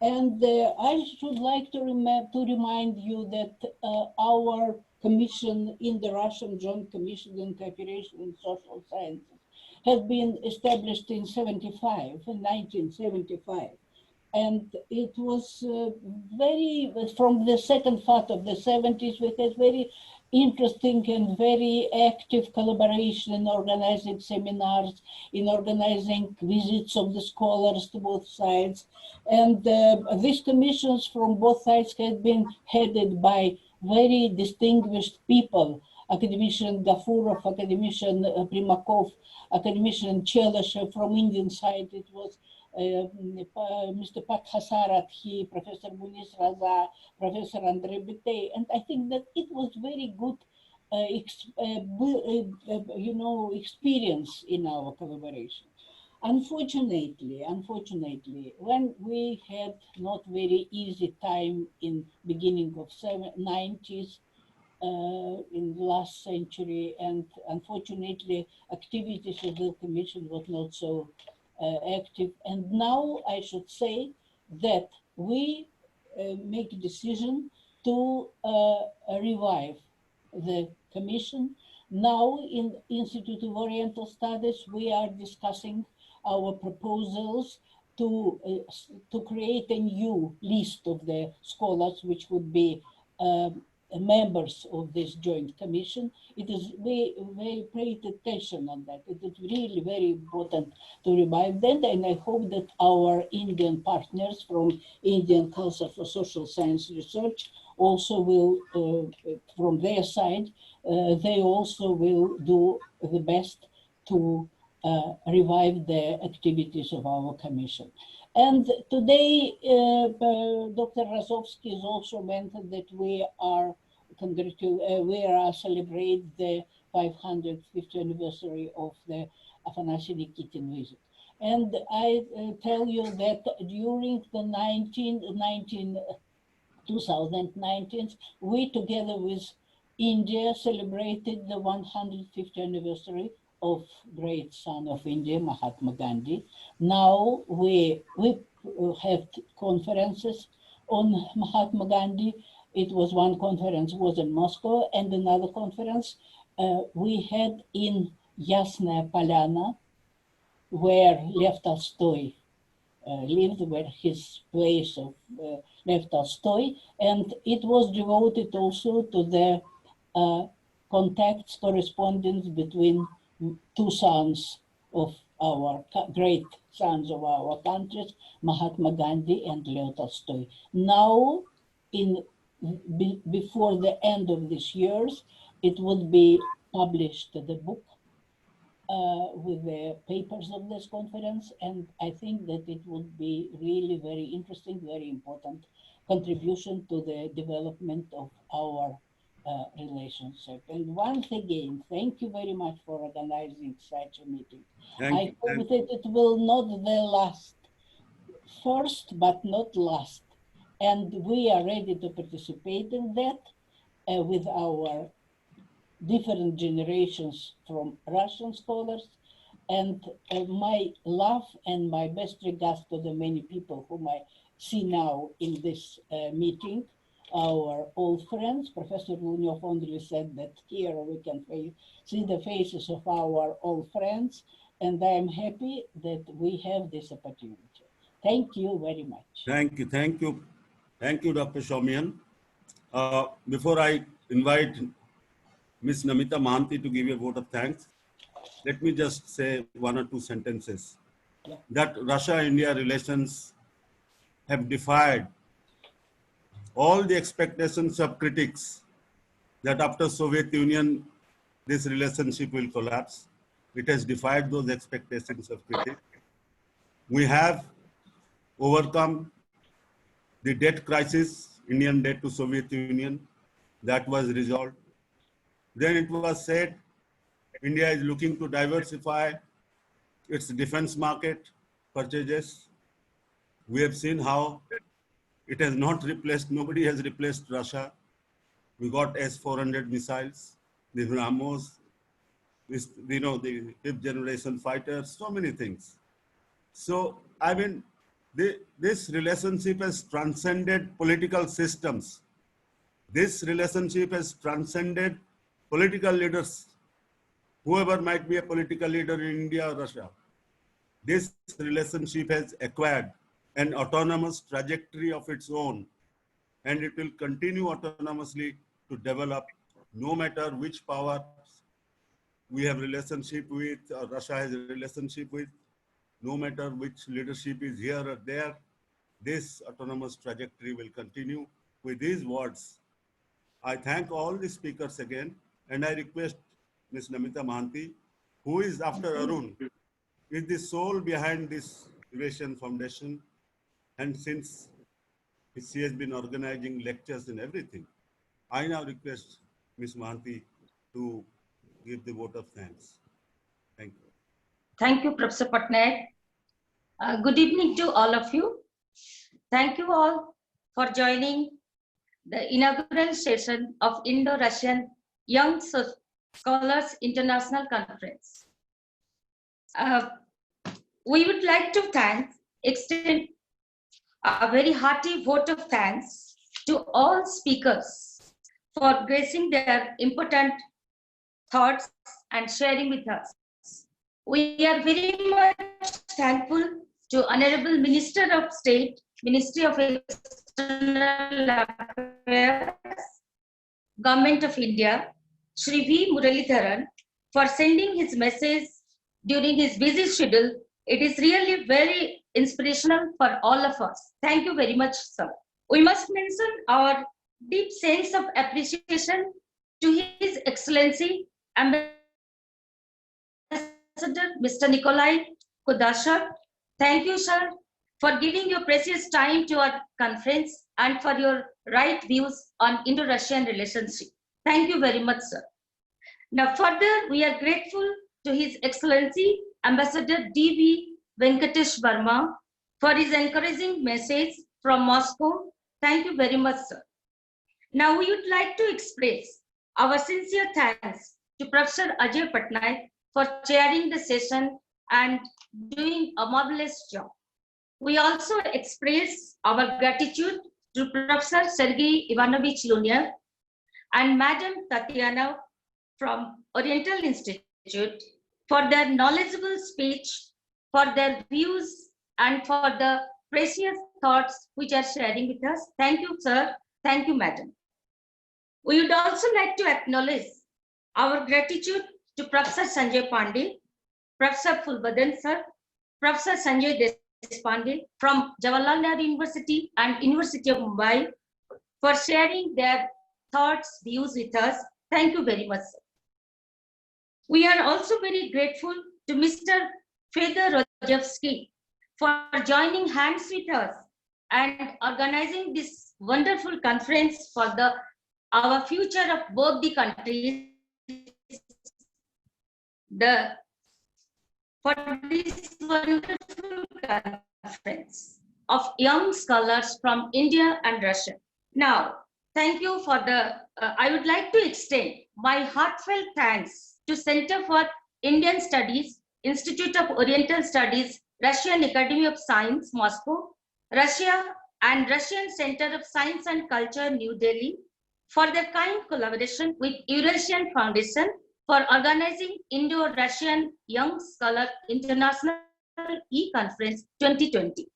And I should like to remind you that our commission in the Russian Joint Commission on Cooperation in Social Sciences has been established in 1975. And it was from the second part of the 70s, we had very interesting and very active collaboration in organizing seminars, in organizing visits of the scholars to both sides. And these commissions from both sides had been headed by very distinguished people, academician Gafurov, academician Primakov, academician Chelyshev. From Indian side, it was Mr. Pakhasarat, Professor Munis Raza, Professor Andrei Betey, and I think that it was very good, experience in our collaboration. Unfortunately, when we had not very easy time in beginning of 90s, in the last century, and unfortunately activities of the commission was not so active. And now I should say that we make a decision to revive the commission. Now in Institute of Oriental Studies, we are discussing our proposals to create a new list of the scholars which would be members of this joint commission. It is very pay attention on that. It is really very important to revive that, and I hope that our Indian partners from Indian Council for Social Science Research also will, from their side, they also will do the best to revive the activities of our commission. And today, Dr. Razovsky has also mentioned that we are celebrating the 550th anniversary of the Afanasy Nikitin visit. And I tell you that during the 2019, we together with India celebrated the 150th anniversary of great son of India, Mahatma Gandhi. Now we have conferences on Mahatma Gandhi. It was one conference was in Moscow, and another conference we had in Yasnaya Polyana, where Lev Tolstoy lived, where his place of Lev Tolstoy, and it was devoted also to the contacts, correspondence between two sons of our great sons of our countries, Mahatma Gandhi and Leo Tolstoy. Now, before the end of this year, it would be published, the book with the papers of this conference, and I think that it would be really very interesting, very important contribution to the development of our relationship. And once again, thank you very much for organizing such a meeting. I hope that it will not the last, first but not last. And we are ready to participate in that with our different generations from Russian scholars. And my love and my best regards to the many people whom I see now in this meeting, our old friends. Professor Lunyov only said that here we can see the faces of our old friends, and I am happy that we have this opportunity. Thank you very much. Thank you, thank you. Thank you, Dr. Shaumian. Before I invite Ms. Namita Mahanti to give you a vote of thanks, let me just say one or two sentences. Yeah. That Russia-India relations have defied all the expectations of critics that after Soviet Union, this relationship will collapse. It has defied those expectations of critics. We have overcome the debt crisis, Indian debt to Soviet Union, that was resolved. Then it was said, India is looking to diversify its defense market purchases. We have seen how it has not replaced, nobody has replaced Russia. We got S-400 missiles, the BrahMos, the fifth generation fighters, so many things. So, I mean, this relationship has transcended political systems. This relationship has transcended political leaders, whoever might be a political leader in India or Russia. This relationship has acquired an autonomous trajectory of its own, and it will continue autonomously to develop no matter which power we have relationship with, or Russia has a relationship with, no matter which leadership is here or there, this autonomous trajectory will continue. With these words, I thank all the speakers again, and I request Ms. Namita Mahanti, who is after Arun, is the soul behind this Eurasian Foundation, and since she has been organizing lectures and everything, I now request Ms. Mahanti to give the vote of thanks. Thank you. Thank you, Professor Patnaik. Good evening to all of you. Thank you all for joining the inaugural session of Indo-Russian Young Scholars International Conference. We would like to extend a very hearty vote of thanks to all speakers for gracing their important thoughts and sharing with us. We are very much thankful to Honorable Minister of State, Ministry of External Affairs, Government of India, Shri V. Muralidharan, for sending his message during his busy schedule. It is really very inspirational for all of us. Thank you very much, sir. We must mention our deep sense of appreciation to His Excellency Ambassador Mr. Nikolai Kudashov. Thank you, sir, for giving your precious time to our conference and for your right views on Indo-Russian relationship. Thank you very much, sir. Now, further, we are grateful to His Excellency Ambassador D.V. Venkatesh Verma for his encouraging message from Moscow. Thank you very much, sir. Now, we would like to express our sincere thanks to Professor Ajay Patnaik for chairing the session and doing a marvelous job. We also express our gratitude to Professor Sergei Ivanovich Lunyov and Madam Tatiana from Oriental Institute for their knowledgeable speech, for their views and for the precious thoughts which are sharing with us. Thank you, sir. Thank you, madam. We would also like to acknowledge our gratitude to Professor Sanjay Pandey, Professor Fulbadan sir, Professor Sanjay Deshpande from Jawaharlal Nehru University and University of Mumbai for sharing their thoughts, views with us. Thank you very much, sir. We are also very grateful to Mr. Fedor Rojevsky for joining hands with us and organizing this wonderful conference for our future of both the countries. For this wonderful conference of young scholars from India and Russia. Now, thank you for I would like to extend my heartfelt thanks to Center for Indian Studies, Institute of Oriental Studies, Russian Academy of Science, Moscow, Russia, and Russian Center of Science and Culture, New Delhi, for their kind collaboration with Eurasian Foundation for organizing Indo-Russian Young Scholar International E-Conference 2020.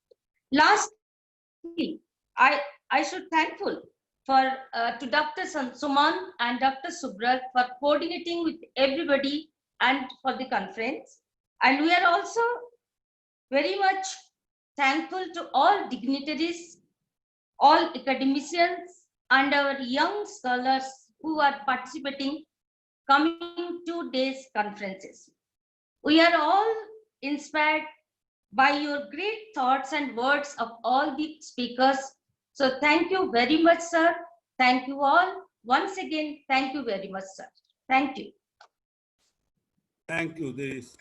Lastly, I should thankful to Dr. Suman and Dr. Subrat for coordinating with everybody and for the conference. And we are also very much thankful to all dignitaries, all academicians, and our young scholars who are participating coming 2 days conferences. We are all inspired by your great thoughts and words of all the speakers. So thank you very much, sir. Thank you all. Once again, thank you very much, sir. Thank you. Thank you. This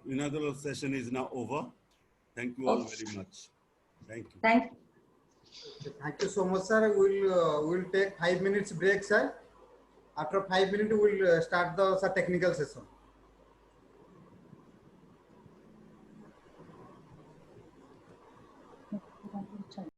inaugural session is now over. Thank you all very much. Thank you. Thank you. Thank you so much, sir. We'll take 5 minutes break, sir. After 5 minutes, we'll start the technical session.